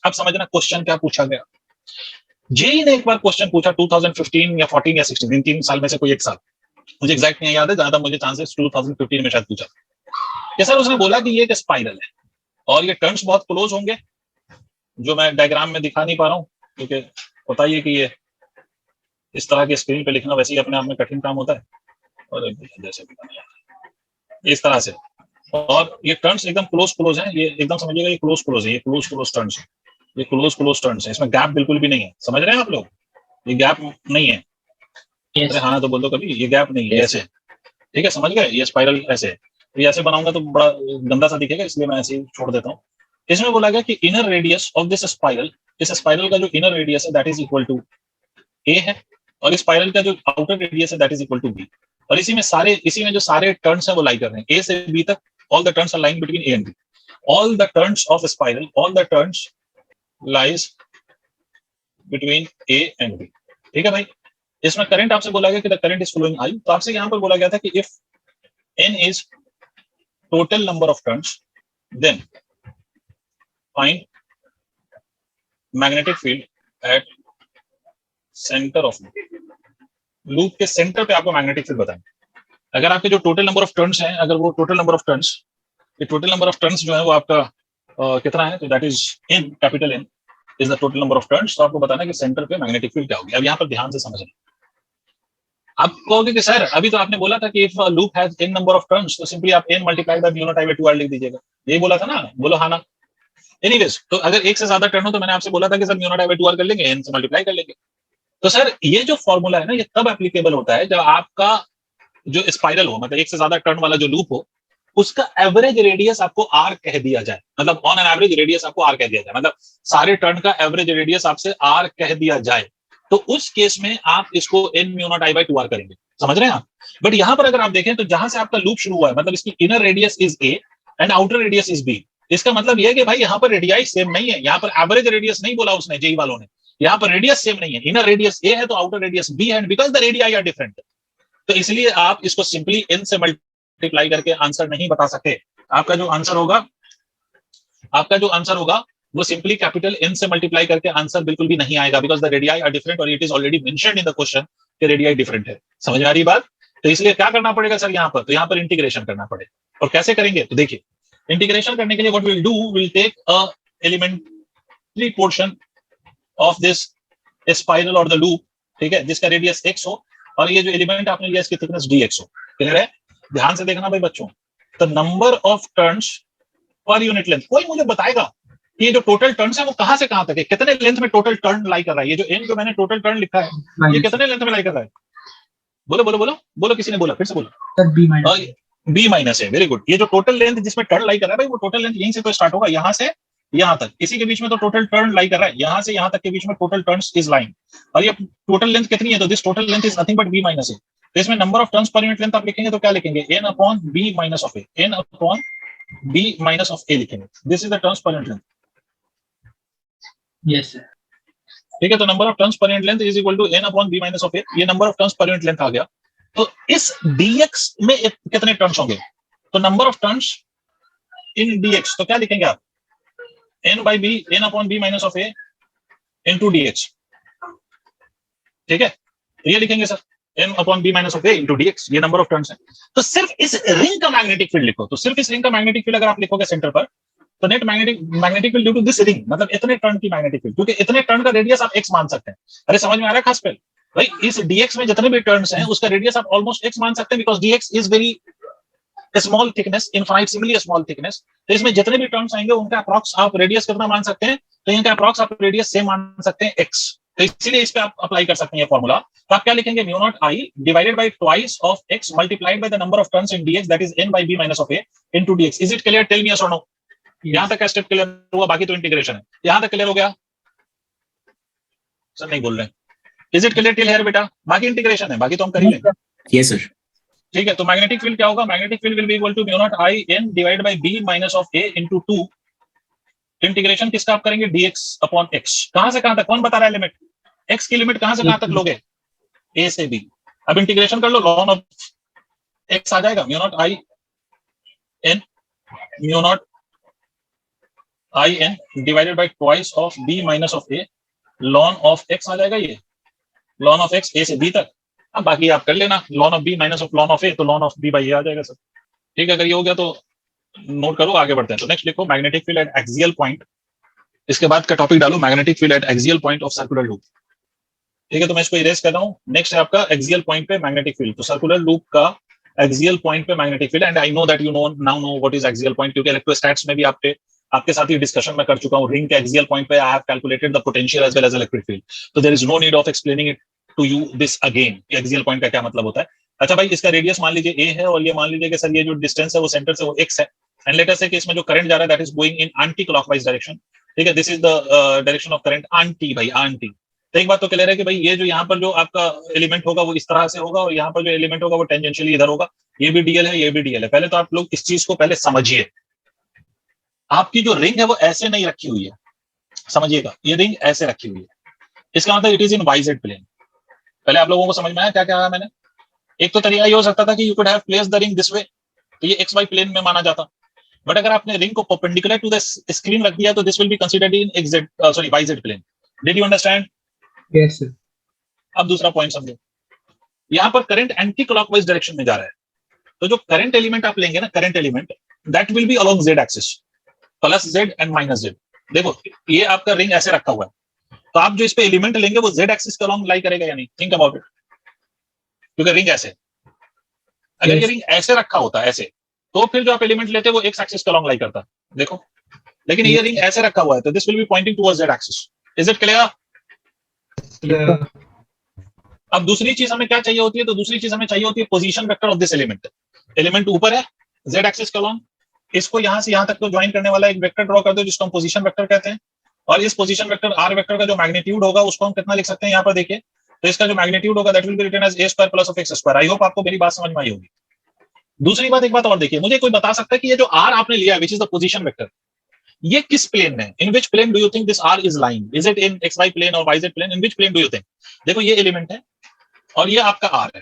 अब समझना क्वेश्चन क्या पूछा गया। जेई ने एक बार क्वेश्चन पूछा 2015 या 14 या 16, इन 3 साल में से कोई एक साल, मुझे एग्जैक्ट नहीं याद है, ज्यादा मुझे चांसेस 2015 में शायद पूछा। कि सर उसने बोला कि ये एक स्पाइरल है और ये टर्न्स बहुत क्लोज होंगे, जो मैं डायग्राम में दिखा नहीं पा रहा हूँ क्योंकि पता ही है कि ये इस तरह के स्क्रीन पे लिखना वैसे ही अपने आप में कठिन काम होता है, और जैसे इस तरह से, और ये टर्न्स एकदम क्लोज क्लोज है, ये एकदम समझिएगा ये क्लोज क्लोज है, ये क्लोज क्लोज टर्न्स है, ये क्लोज क्लोज टर्न्स है, इसमें गैप बिल्कुल भी नहीं है, समझ रहे हैं आप लोग? ये गैप नहीं है। Yes. अरे हाँ तो बोल दो कभी, ये गैप नहीं है, ऐसे, ठीक है, समझ गए? ये स्पाइरल ऐसे है, तो ये ऐसे बनाऊंगा तो बड़ा गंदा सा दिखेगा, इसलिए मैं ऐसे ही छोड़ देता हूँ। इसमें बोला गया कि inner radius of this spiral, इस स्पाइरल का जो इनर रेडियस है that is equal to a है, और इस स्पाइरल का जो आउटर रेडियस है that is equal to b, और इसी में जो सारे टर्न्स हैं वो लाई कर रहे हैं ए से बी तक, all the turns are lying between a and b, all the turns of spiral, all the turns lies between a and b, ठीक है भाई। इसमें करंट आपसे बोला गया कि the current is flowing I, तो आपसे यहां पर बोला गया था कि if n is total number of turns, then find magnetic field at center of loop. Loop के सेंटर पे आपको मैग्नेटिक फील्ड बताएं। अगर आपके जो टोटल नंबर ऑफ टर्न्स हैं, अगर वो टोटल नंबर ऑफ टर्न्स, ये टोटल नंबर ऑफ टर्न्स जो है वो आपका कितना है, तो that is n, capital N is the total number of turns, तो आपको बताना है कि सेंटर पे मैग्नेटिक फील्ड क्या होगी। अब यहाँ पर ध्यान से समझना, आप कहोगे कि सर अभी तो आपने बोला था कि if loop has n number of turns, तो सिंपली आप n multiplied by mu naught I by 2r लिख दीजिएगा, यही बोला था ना? बोलो हाँ ना? एनीवेज, तो अगर एक से ज्यादा टर्न हो तो मैंने आपसे बोला था कि sir mu naught I by 2r कर लेंगे, n से मल्टीप्लाई कर लेंगे। तो सर ये जो फॉर्मूला है ना, ये तब एप्लीकेबल होता है जब आपका जो स्पाइरल हो, मतलब एक से ज्यादा टर्न वाला जो लूप हो, उसका एवरेज रेडियस आपको r कह दिया जाए, मतलब ऑन एन एवरेज रेडियस आपको r कह दिया जाए, मतलब सारे टर्न का एवरेज रेडियस आपसे r कह दिया जाए, तो उस केस में आप इसको n mu naught I by 2r करेंगे, समझ रहे हैं आप? बट यहां पर अगर आप देखें तो जहां से आपका लूप शुरू हुआ है, मतलब इसकी inner radius is a and outer radius is b, इसका मतलब यह है कि भाई यहाँ पर रेडियाई सेम नहीं है, यहाँ पर एवरेज रेडियस नहीं बोला उसने, जेई वालों ने, यहाँ पर रेडियस सेम नहीं है, इनर रेडियस a है तो आउटर रेडियस b है, because the radii are different, तो इसलिए आप इसको सिंपली n से मल्टीप्लाई करके आंसर नहीं बता सकते। आपका जो आंसर होगा वो सिंपली कैपिटल N से मल्टीप्लाई करके आंसर बिल्कुल भी नहीं आएगा, because the radii are different, और it is already mentioned in the question कि रेडियाई डिफरेंट है। समझ में आ रही बात? तो इसलिए क्या करना पड़ेगा सर यहाँ पर, तो यहाँ पर इंटीग्रेशन करना पड़ेगा, और कैसे करेंगे तो देखिए, इंटीग्रेशन करने के लिए what will do, will take a elementary portion of this spiral और द लूप, ठीक है, जिसका रेडियस x हो, और ये जो एलिमेंट आपने लिया इसकी थिकनेस dx हो। क्लियर है? ध्यान से देखना भाई बच्चों, the number of turns per unit length, कोई मुझे बताएगा ये जो टोटल टर्न्स है वो कहां से कहां तक है, कितने लेंथ में टोटल टर्न लाई कर रहा है, ये जो n जो मैंने टोटल टर्न लिखा है ये कितने लेंथ में लाई कर रहा है? बोलो बोलो बोलो बोलो, किसी ने बोला, फिर से बोलो। सर b माइनस है, वेरी गुड। ये जो टोटल लेंथ जिसमें टर्न लाई कर रहा है भाई, वो टोटल लेंथ यहीं से तो स्टार्ट होगा, यहाँ से यहाँ तक, इसी के बीच में तो टोटल टर्न लाई कर रहा है, यहाँ से यहाँ तक के बीच में टोटल टर्न्स इज लाइन, और ये टोटल लेंथ कितनी है, तो this total length is nothing but b minus a. तो इसमें number of turns per unit length आप लिखेंगे तो क्या लिखेंगे, n अपॉन b minus of a, n अपॉन b माइनस ऑफ ए लिखेंगे, this is the turns per unit length. Yes sir, ठीक है, तो number of turns per unit length is equal to n अपॉन b माइनस ऑफ a, ये number of turns per unit length आ गया। तो इस dx में कितने टर्न्स होंगे, तो number of turns in dx, तो क्या लिखेंगे आप, n by b, n अपॉन b minus of a into dx, ठीक है, तो ये लिखेंगे सर n अपॉन b minus of a into dx, ये नंबर ऑफ टर्न्स है। तो सिर्फ इस रिंग का मैग्नेटिक फील्ड लिखो, तो सिर्फ इस रिंग का मैग्नेटिक फील्ड अगर आप लिखोगे सेंटर पर, तो net magnetic field due to this ring, मतलब इतने टर्न की मैग्नेटिक फील्ड, क्योंकि इतने टर्न का रेडियस आप x मान सकते हैं। अरे समझ में आ रहा है खास पे भाई, इस dx में जितने भी टर्न्स हैं उसका रेडियस आप ऑलमोस्ट x मान सकते हैं, because dx is very small thickness, infinitely small thickness, तो इसमें जितने भी टर्न्स आएंगे उनका अप्रॉक्स आप रेडियस कितना मान सकते हैं, तो इनका अप्रॉक्स आप रेडियस सेम मान सकते हैं x, तो इसीलिए इस पे आप अप्लाई कर सकते हैं ये फॉर्मूला। तो आप क्या लिखेंगे, mu naught I divided by twice of x multiplied by the number of turns in dx, that is n by b minus of a into dx। Is it clear? Tell me yes और नो। यहां तक का स्टेप क्लियर हुआ, बाकी तो इंटीग्रेशन है। यहां तक क्लियर हो गया? सर नहीं बोल रहे, is it clear till here बेटा? बाकी इंटीग्रेशन है, बाकी तो हम कर ही लेंगे। Yes, sir. ठीक है, तो मैग्नेटिक फील्ड क्या होगा? Magnetic field will be equal to mu naught I n divide by b minus of a into 2 integration किसका आप करेंगे? dx upon x। कहां से कहां तक? कौन बता रहा है लिमिट? x की लिमिट कहां से कहां तक लोगे? a से b। अब इंटीग्रेशन कर लो, ln ऑफ x आ जाएगा mu naught I n mu naught I n divided by twice of b minus of a ln of x आ जाएगा ये, ln ऑफ x a से b तक। अब बाकी आप कर लेना, ln of b minus of ln of a, तो ln of b by a आ जाएगा सर। ठीक है, अगर ये हो गया तो नोट करो, आगे बढ़ते हैं। तो नेक्स्ट लिखो magnetic field eight axial point. इसके बाद का टॉपिक डालो magnetic field eight axial point of circular loop. ठीक है, तो मैं इसको इरेज कर रहा हूं। नेक्स्ट है आपका एक्सियल पॉइंट पे मैग्नेटिक फील्ड। तो सर्कुलर लूप का एक्सियल पॉइंट पे magnetic field, and I know that you know now know what is axial point, क्योंकि इलेक्ट्रोस्टैट्स में भी आपके साथ ही डिस्कशन में कर चुका हूं। रिंग के एक्सियल पॉइंट पे I have calculated the potential as well as electric field, तो there is no need of explaining it to you this again. Axial point का क्या मतलब होता है? अच्छा भाई, इसका रेडियस मान लीजिए a है, और ये मान लीजिए कि सर ये जो डिस्टेंस है वो सेंटर से वो x है, एंड लेट अस से कि इसमें जो करंट जा रहा है that is going in anti clockwise direction. ठीक है, this is the direction of current anti भाई, एंटी। तो एक बात तो क्लियर है कि भाई ये जो यहाँ पर जो आपका एलिमेंट होगा वो इस तरह से होगा, और यहाँ पर जो एलिमेंट होगा वो टेंजेंशियली इधर होगा। ये भी डीएल है, ये भी डीएल है। पहले तो आप लोग इस चीज को पहले समझिए। आपकी जो रिंग है वो ऐसे नहीं रखी हुई है, समझिएगा, ये रिंग ऐसे रखी हुई है। इसका मतलब it is in YZ plane. पहले आप लोगों को समझ में आया क्या क्या कहा मैंने? एक तो तरीका ये हो सकता था कि you could have placed the ring this way, तो ये एक्स वाई प्लेन में माना जाता। बट अगर आपने रिंग को परपेंडिकुलर टू द स्क्रीन रख दिया तो this will be considered in XZ sorry YZ plane. Did you understand? Yes sir. अब दूसरा पॉइंट समझो, यहाँ पर करंट एंटी क्लॉकवाइज डायरेक्शन में जा रहा है, तो जो करंट एलिमेंट आप लेंगे ना, current element that will B along z axis, plus Z and minus Z. देखो ये आपका रिंग ऐसे रखा हुआ है, तो आप जो इस पे एलिमेंट लेंगे वो जेड एक्सिस के अलोंग लाई करेगा या नहीं? थिंक अबाउट इट, क्योंकि रिंग ऐसे, अगर ये रिंग ऐसे रखा होता ऐसे, तो फिर जो आप एलिमेंट लेते वो एक्स एक्सिस के अलोंग लाई करता। देखो, लेकिन ये रिंग ऐसे रखा हुआ है, तो this will be pointing towards Z axis. Is it clear? अब दूसरी चीज हमें क्या चाहिए होती है? तो दूसरी चीज हमें चाहिए होती है position vector of this element. Element ऊपर है जेड एक्सिस के अलोंग, इसको यहां से यहां तक तो ज्वाइन करने वाला एक वेक्टर ड्रॉ कर दो जिसको हम पोजीशन वेक्टर कहते हैं। और इस पोजीशन वेक्टर आर वेक्टर का जो मैग्नीट्यूड होगा उसको हम कितना लिख सकते हैं? यहाँ पर देखिए, तो इसका जो मैग्नीट्यूड होगा that will be written as a square plus of x square. I hope आपको मेरी बात समझ में आई होगी। दूसरी बात, एक बात और देखिए, मुझे कोई बता सकता है कि ये जो r आपने लिया है which is the position vector, ये किस प्लेन में? In which plane do you think this r is lying? Is it in xy plane और yz plane? In which plane do you think? देखो ये एलिमेंट है और ये आपका r है।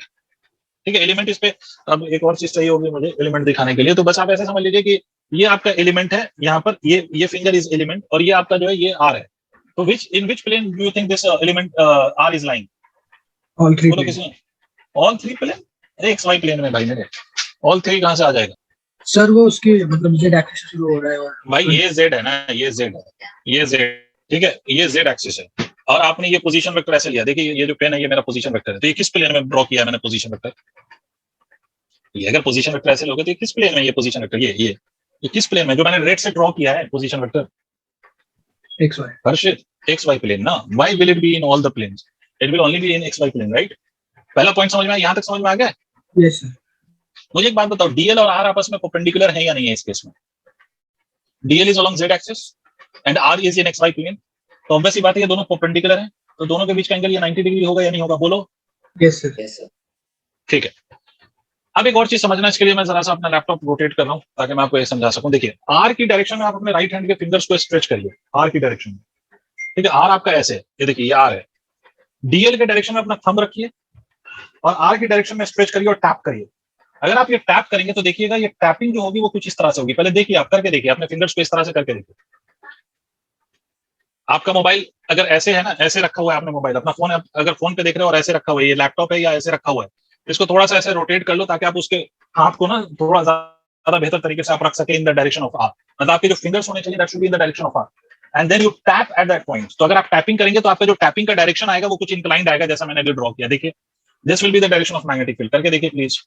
ठीक है, एलिमेंट इस पे। अब एक और चीज चाहिए होगी मुझे एलिमेंट दिखाने के लिए, तो बस आप ऐसे समझ लीजिए कि ये आपका एलिमेंट है यहाँ पर, ये फिंगर इज एलिमेंट, और ये आपका जो है ये r है। तो in which plane do you think this element r is lying? All three बोलो किसी ने? All three plane? अरे XY प्लेन में भाई मेरे, ऑल थ्री कहां से आ जाएगा सर? वो उसके मतलब जेड एक्सिस से शुरू हो रहा है, और भाई? ये Z है ना, ये Z है, ये Z। ठीक है, ये Z एक्सिस है, और आपने ये पोजीशन वेक्टर ऐसे लिया। देखिए ये जो पेन है ये मेरा पोजीशन वेक्टर है, तो ये किस प्लेन में ड्रॉ किया है मैंने पोजीशन वेक्टर? ये अगर पोजीशन वेक्टर ऐसे लोगे तो ये किस प्लेन में? ये पोजीशन वेक्टर ये किस प्लेन में जो मैंने रेड से ड्रॉ किया है position vector? X Y. Harshit, XY plane ना। Why will it be in all the planes? It will only be in XY plane, right? पहला पॉइंट समझ में आया? यहाँ तक समझ में आ गया? Yes sir. मुझे एक बात बताओ, डीएल और आर आपस में परपेंडिकुलर है या नहीं है इस केस में? Dl is along z axis and r is in XY plane, तो ऑब्वियस सी बात है ये दोनों परपेंडिकुलर हैं, तो दोनों के बीच का एंगल ये 90 डिग्री होगा या नहीं होगा? बोलो। Yes sir. ठीक है, अब एक और चीज समझना, इसके लिए मैं जरा सा अपना लैपटॉप रोटेट कर रहा हूं ताकि मैं आपको ये समझा सकूं। देखिए आर की डायरेक्शन में आप अपने राइट हैंड के फिंगर्स को स्ट्रेच करिए, आर की डायरेक्शन में। ठीक है, आर आपका ऐसे है, ये देखिए ये आर है। डीएल के डायरेक्शन में अपना थंब रखिए और आर की डायरेक्शन में स्ट्रेच करिए और टैप करिए। अगर आप ये टैप करेंगे तो देखिएगा ये टैपिंग जो होगी वो कुछ इस तरह से होगी। पहले देखिए, आप करके देखिए, अपने फिंगर्स को इस तरह से करके देखिए। आपका मोबाइल अगर ऐसे है ना, ऐसे रखा हुआ है आपने मोबाइल, अपना फोन अगर फोन पे देख रहे हो और ऐसे रखा हुआ है, ये लैपटॉप है या ऐसे रखा हुआ है, इसको थोड़ा सा ऐसे रोटेट कर लो ताकि आप उसके हाथ को ना थोड़ा ज्यादा बेहतर तरीके से आप रख सके in the direction of r. मतलब आपके जो फिंगर्स होने चाहिए that should be in the direction of r and then you tap at that point. तो अगर आप टैपिंग करेंगे तो आपका जो टैपिंग का डायरेक्शन आएगा वो कुछ इंक्लाइंड आएगा, जैसा मैंने अभी ड्रॉ किया। देखिए this will be the direction of magnetic field. करके देखिए प्लीज।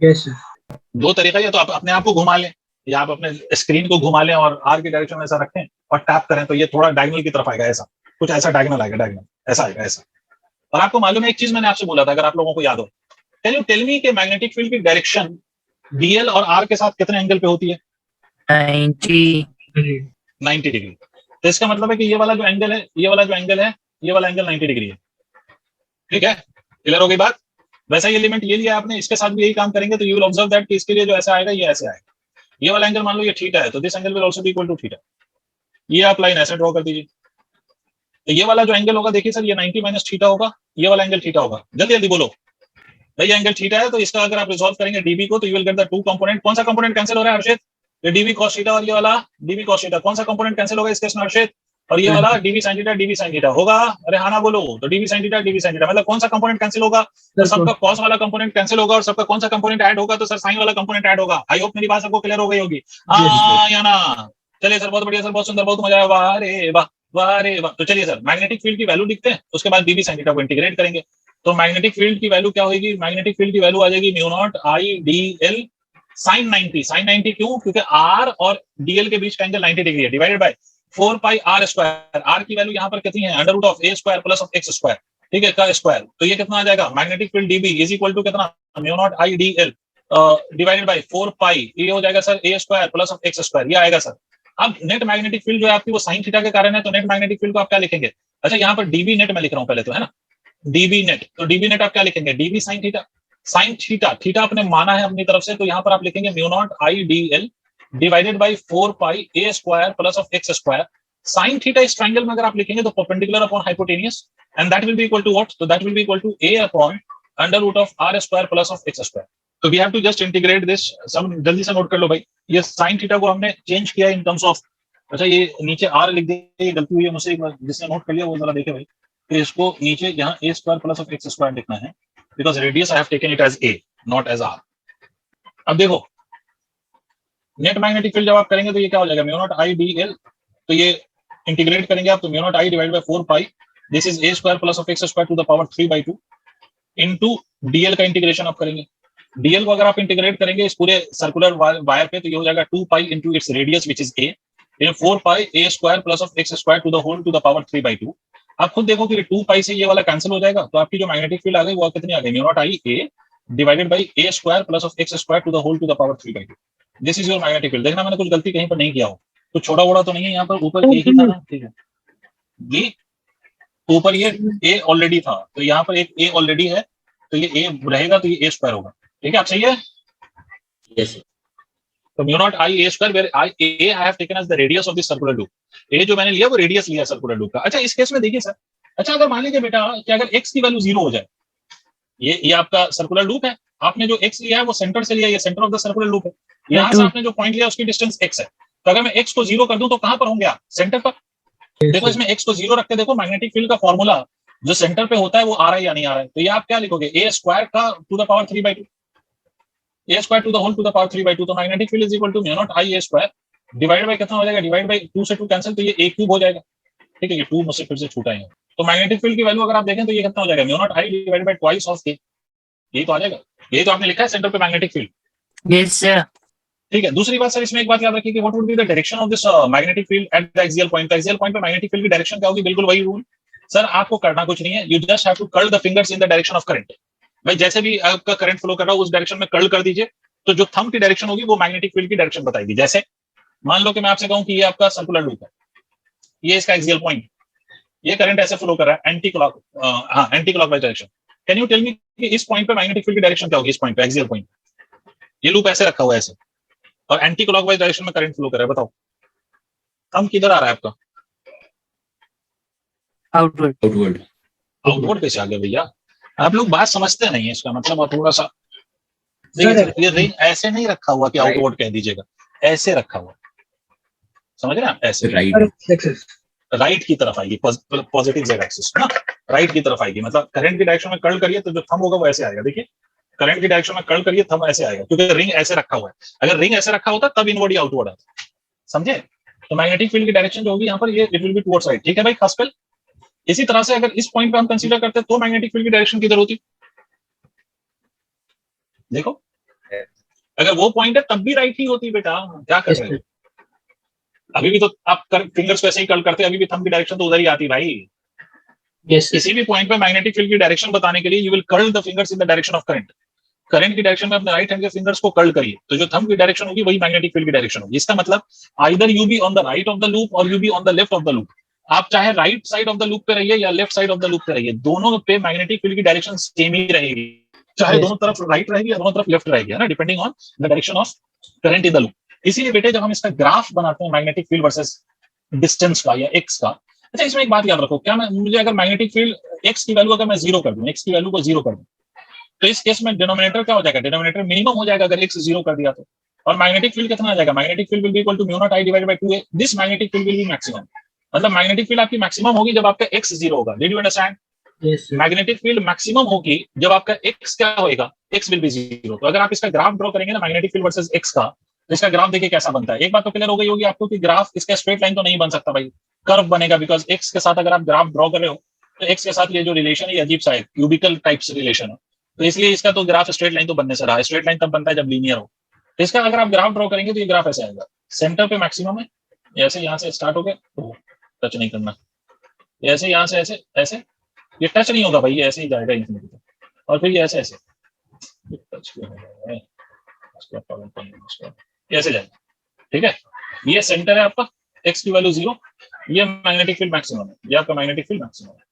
Yes sir. दो तरीका, या तो आप अपने आप को घुमा लें या आप अपने स्क्रीन को घुमा लें और आर की डायरेक्शन में ऐसा रखें और टैप करें, तो ये थोड़ा डायगोनल की तरफ आएगा, ऐसा कुछ ऐसा डायगोनल आएगा, डायगोनल ऐसा आएगा, ऐसा। और आपको मालूम है एक चीज मैंने आपसे बोला था, अगर आप लोगों को याद हो, कैन यू टेल मी कि मैग्नेटिक फील्ड की डायरेक्शन डीएल और आर के साथ कितने एंगल पे होती है? 90 डिग्री। तो इसका मतलब है कि ये वाला जो एंगल है, ये वाला जो एंगल है, ये वाला एंगल 90 डिग्री है। ठीक है, क्लियर हो गई बात। वैसा ही एलिमेंट ये लिया आपने, इसके साथ भी यही काम करेंगे तो यू विल ऑब्जर्व दैट कि इसके लिए जो ऐसा आएगा ये ऐसे आएगा। ये वाला एंगल मान लो ये थीटा है, तो this angle will also be equal to theta. ये आप लाइन ऐसे ड्रॉ कर दीजिए, तो ये वाला जो एंगल होगा देखिए सर, ये 90 माइनस थीटा होगा, ये वाला एंगल थीटा होगा। जल्दी जल्दी बोलो भाई, ये एंगल थीटा है, तो इसका अगर आप रिजॉल्व करेंगे डीबी को, तो you will get the two component. कौन सा कंपोनेंट कैंसिल हो रहा है हर्षित? ये डीबी cos थीटा और ये वाला डीबी cos थीटा, कौन सा कंपोनेंट कैंसिल होगा इस केस में हर्षित? और ये वाला डीबी sin थीटा होगा। अरे हाँ ना बोलो, तो डीबी sin थीटा मतलब कौन सा कंपोनेंट कैंसिल होगा? तो सबका cos वाला कंपोनेंट कैंसिल होगा, और सबका कौन सा कंपोनेंट ऐड होगा? तो सर sin वाला कंपोनेंट ऐड होगा। आई होप मेरी बात सबको क्लियर हो गई होगी। हाँ या ना? चलिए सर, बहुत बढ़िया सर, बहुत सुंदर, बहुत मजा आया, वाह रे वाह, वाह रे वाह। तो चलिए सर, मैग्नेटिक फील्ड की वैल्यू लिखते हैं, उसके बाद डीबी sin थीटा को इंटीग्रेट करेंगे। तो मैग्नेटिक फील्ड की वैल्यू क्या होगी? मैग्नेटिक फील्ड की वैल्यू आ जाएगी mu naught I d l sine 90। Sine 90 क्यों? क्योंकि आर और डीएल के बीच का एंगल 90 डिग्री है, divided by 4 pi r square. R की वैल्यू यहाँ पर कितनी है? Under root of A square plus of x square, ठीक है, का स्क्वायर। तो ये कितना आ जाएगा? Magnetic field dB is equal to कितना? Mu naught I d l divided by 4 pi, ये हो जाएगा sir a square plus of x square, ये आएगा सर। अब नेट मैग्नेटिक फील्ड जो है आपकी वो साइन थीटा के कारण है, तो नेट मैग्नेटिक फील्ड को आप क्या लिखेंगे? अच्छा, यहाँ पर डीबी नेट मैं लिख रहा हूँ पहले तो, है ना, डीबी नेट। तो डीबी नेट आप क्या लिखेंगे? DB sine theta. Sine theta, theta आपने माना है अपनी तरफ से, तो यहाँ पर आप लिखेंगे mu naught I d l divided by 4 pi a square plus of x square. Sine theta इस ट्रायंगल में अगर आप लिखेंगे तो perpendicular upon hypotenuse, and that will be equal to what? तो that will be equal to a upon under root of r square plus of x square. तो we have to just integrate this. सब जल्दी से नोट कर लो भाई, ये साइन थीटा को हमने चेंज किया इन टर्म्स ऑफ, अच्छा ये नीचे आर लिख दिया, ये गलती हुई है मुझसे, एक बार जिसने नोट कर लिया वो जरा देखे भाई। तो इसको नीचे यहाँ a square plus of x square लिखना है, because radius I have taken it as a naught as r. अब देखो, नेट मैग्नेटिक फील्ड जब आप करेंगे तो ये क्या हो जाएगा? Mu naught I d l, तो ये इंटीग्रेट करेंगे आप, तो mu naught I divide by 4 pi, this is a square plus of x square to the power 3/2 into dl का इंटीग्रेशन आप करेंगे। डीएल को अगर आप इंटीग्रेट करेंगे इस पूरे सर्कुलर वायर पे, तो ये हो जाएगा 2 pi into its radius which is a, 4 pi a square plus of x square to the whole to the power 3/2। आप खुद देखो कि 2 पाई से ये वाला कैंसिल हो जाएगा, तो आपकी जो मैग्नेटिक फील्ड आ गई वो कितनी आ गई? Mu naught I a divided by a square plus of x square to the whole to the power 3/2। This is your magnetic field. देखना मैंने कुछ गलती कहीं पर नहीं किया हो, तो छोटा बड़ा तो नहीं है, यहाँ पर ऊपर ए ही था ना, ठीक है जी, ऊपर ये ए ऑलरेडी था, तो यहाँ पर एक ए ऑलरेडी है, तो ये ए रहेगा, तो ये ए स्क्वायर होगा, ठीक है, आप सही है? Yes sir. तो mu naught I a square where I a I have taken as the radius of this circular loop. A जो मैंने लिया वो रेडियस लिया सर्कुलर लूप का। अच्छा, इस केस में देखिए सर, अच्छा अगर मान लीजिए बेटा कि अगर x की वैल्यू 0 हो जाए, ये आपका सर्कुलर लूप है, आपने जो x लिया है वो सेंटर से लिया, ये centre of the circular loop है, यहाँ से आपने जो पॉइंट लिया उसकी डिस्टेंस x है, तो अगर मैं x को 0 कर दूं तो कहां पर होंगे आप? सेंटर पर। देखो इसमें x को 0 रखते, देखो मैग्नेटिक फील्ड का फॉर्मूला जो सेंटर पे होता है वो आ रहा है या नहीं आ रहा है, तो ये आप क्या लिखोगे? ए स्क्वायर का to the power 3/2, a square to the whole to the power 3/2, तो magnetic field is equal to mu naught I a square divide by कितना हो जाएगा? डिवाइड बाय 2 से 2 कैंसिल, तो ये a क्यूब हो जाएगा, ठीक है, ये 2 मुझसे फिर से छूटा है। तो मैग्नेटिक फील्ड की वैल्यू अगर आप देखें तो ये कितना हो जाएगा? Mu naught I divided by twice of a, यही तो आ जाएगा, यही तो आपने लिखा है सेंटर पे मैग्नेटिक फील्ड। Yes sir. ठीक है, दूसरी बात सर इसमें एक बात याद रखिए कि what would be the direction of this magnetic field at the axial point. Axial point पे मैग्नेटिक फील्ड की डायरेक्शन क्या होगी? बिल्कुल वही रूल सर, आपको करना कुछ नहीं है, you just have to curl the fingers in the direction of current. भाई जैसे भी आपका करंट फ्लो कर रहा है उस डायरेक्शन में कर्ल कर दीजिए, तो जो थंब की डायरेक्शन होगी वो मैग्नेटिक फील्ड की डायरेक्शन बताएगी। जैसे मान लो कि मैं आपसे कहूं कि ये आपका सर्कुलर लूप है, ये इसका एक्सियल पॉइंट, ये करंट ऐसे फ्लो कर रहा है anti clockwise direction. Can you tell me कि इस पॉइंट पे मैग्नेटिक फील्ड की डायरेक्शन क्या होगी? इस पॉइंट पे एक्सियल पॉइंट, ये लूप ऐसे रखा हुआ है ऐसे, और एंटी क्लॉकवाइज डायरेक्शन में करंट फ्लो कर रहा है, बताओ थंब किधर आ रहा है आपका? आउटवर्ड। आउटवर्ड। आउटवर्ड कैसे आ गया भैया? आप लोग बात समझते नहीं है, इसका मतलब आप थोड़ा सा देखिए, ये रिंग ऐसे नहीं रखा हुआ कि आउटवर्ड कह दीजिएगा, ऐसे रखा हुआ, समझ रहे हैं आप? ऐसे राइट की तरफ आएगी, पॉजिटिव जेड एक्सिस ना, राइट की तरफ आएगी, मतलब करंट की डायरेक्शन में कर्ल करिए तो जो थंब होगा वो ऐसे आएगा। देखिए करंट की डायरेक्शन में कर्ल करिए, थंब ऐसे आएगा, क्योंकि रिंग ऐसे रखा हुआ है। अगर रिंग ऐसे रखा होता तब इनवर्ड या आउटवर्ड आता, समझे? तो मैग्नेटिक फील्ड की डायरेक्शन जो होगी यहाँ पर, ये it will be towards right, ठीक है भाई खास कर। इसी तरह से अगर इस पॉइंट पे हम कंसीडर करते तो मैग्नेटिक फील्ड की डायरेक्शन किधर होती? देखो अगर वो पॉइंट है तब भी राइट ही होती बेटा, क्या कर रहे हो? अभी भी तो आप फिंगर्स वैसे ही कर्ल करते, अभी भी थंब की डायरेक्शन तो उधर ही आती भाई। किसी भी पॉइंट पे मैग्नेटिक फील्ड की डायरेक्शन बताने के लिए you will curl the fingers in the direction of current. Current की डायरेक्शन में अपने राइट हैंड के फिंगर्स को कर्ल करिए, तो जो थंब की डायरेक्शन होगी वही मैग्नेटिक फील्ड की डायरेक्शन होगी। इसका मतलब either you be on the right of the loop और you be on the left of the loop. आप चाहे right side of the loop पे रहिए या left side of the loop पे रहिए, दोनों पे मैग्नेटिक फील्ड की डायरेक्शन सेम ही रहेगी, चाहे Yes. दोनों तरफ राइट रहेगी या दोनों तरफ लेफ्ट रहेगी, है ना, depending on the direction of current in the loop. इसीलिए बेटे जब हम इसका ग्राफ बनाते हैं मैग्नेटिक फील्ड वर्सेस डिस्टेंस का या एक्स का, अच्छा इसमें एक बात याद रखो, क्या मुझे अगर मैग्नेटिक फील्ड एक्स की वैल्यू अगर मैं जीरो कर दूं, एक्स की वैल्यू को जीरो कर दूं, तो इस केस में डिनोमिनेटर क्या हो जाएगा, डिनोमिनेटर मिनिमम हो जाएगा अगर एक्स जीरो कर दिया तो, और मैग्नेटिक फील्ड कितना आ जाएगा, magnetic field will be equal to mu naught I divided by 2a, this magnetic field will be maximum, मतलब मैग्नेटिक फील्ड आपकी मैक्सिमम होगी जब आपका एक्स जीरो होगा। Did you understand? Yes, sir. Magnetic field maximum होगी जब आपका एक्स क्या होएगा, एक्स विल बी जीरो। तो अगर आप इसका ग्राफ ड्रॉ करेंगे ना मैग्नेटिक फील्ड वर्सेस एक्स का, तो इसका ग्राफ देखिए कैसा बनता है। एक बात तो क्लियर हो गई होगी आपको कि ग्राफ इसका स्ट्रेट लाइन तो नहीं बन सकता भाई, कर्व बनेगा, बिकॉज एक्स के साथ अगर आप ग्राफ ड्रॉ कर रहे हो तो एक्स के साथ ये जो रिलेशन है अजीब सा है, क्यूबिकल टाइप्स रिलेशन है, तो इसलिए इसका तो ग्राफ स्ट्रेट लाइन तो बनने से रहा। स्ट्रेट लाइन तब बनता है जब लीनियर हो। तो इसका अगर आप ग्राफ ड्रॉ करेंगे तो ये ग्राफ ऐसे आएगा, सेंटर पे मैक्सिमम है, ऐसे यहाँ से स्टार्ट हो गया, टच नहीं करना, ऐसे यहाँ से ऐसे ऐसे, ये टच नहीं होगा भाई, ये ऐसे ही जाएगा इंफिनिटी तक, और फिर ये ऐसे ऐसे टच ऐसे जाएगा, ठीक है। ये सेंटर है आपका, एक्स की वैल्यू जीरो, ये मैग्नेटिक फील्ड मैक्सिमम है, ये आपका मैग्नेटिक फील्ड मैक्सिमम है,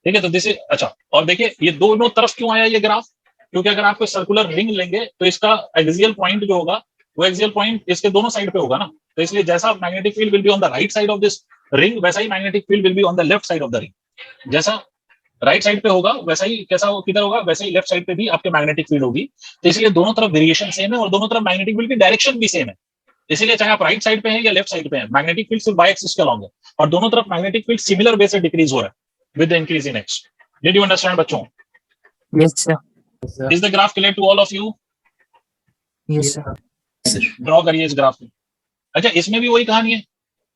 ठीक है। तो दिस इज अच्छा, और देखिए ये दोनों तरफ क्यों आया ये ग्राफ, क्योंकि अगर आप कोई सर्कुलर रिंग लेंगे तो इसका एक्सियल पॉइंट जो होगा वो एक्सियल पॉइंट इसके दोनों साइड पे होगा ना, तो इसलिए जैसा magnetic field will be on the right side of this ring, वैसा ही magnetic field will be on the left side of the ring. जैसा राइट साइड पे होगा वैसा ही कैसा किधर होगा, वैसे ही लेफ्ट साइड पे भी आपके मैग्नेटिक फील्ड होगी। तो इसलिए दोनों तरफ वेरिएशन सेम है और दोनों तरफ मैग्नेटिक फील्ड की डायरेक्शन भी सेम है, इसीलिए चाहे आप राइट साइड पे हैं या लेफ्ट साइड पे हैं, मैग्नेटिक फील्ड सिर्फ बाय एक्सिस के अलॉन्ग है, और दोनों तरफ मैग्नेटिक फील्ड सिमिलर वे से डिक्रीज हो रहा है with the increase in x. Did you understand बच्चों? Yes, sir. Is the graph clear to all of you? Yes, sir. Draw करिए इस ग्राफ में। अच्छा इसमें भी वही कहानी है,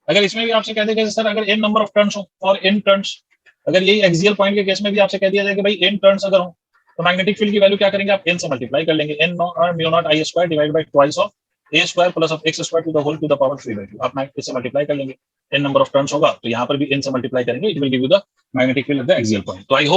अगर इसमें भी आपसे कह देगा सर अगर n नंबर ऑफ टर्न्स हो और n टर्न्स, अगर यही एक्सियल पॉइंट के केस में भी आपसे कह दिया जाए कि भाई n टर्न्स अगर हो तो मैग्नेटिक फील्ड की वैल्यू क्या करेंगे आप, n से मल्टीप्लाई कर लेंगे, n mu naught I square divided by twice of a square plus of x square to the whole to the power 3/2, आप इससे मल्टीप्लाई कर लेंगे, n नंबर ऑफ टर्न्स होगा तो यहाँ पर भी n से मल्टीप्लाई करेंगे, it will give you the magnetic field at the axial point. तो आई होप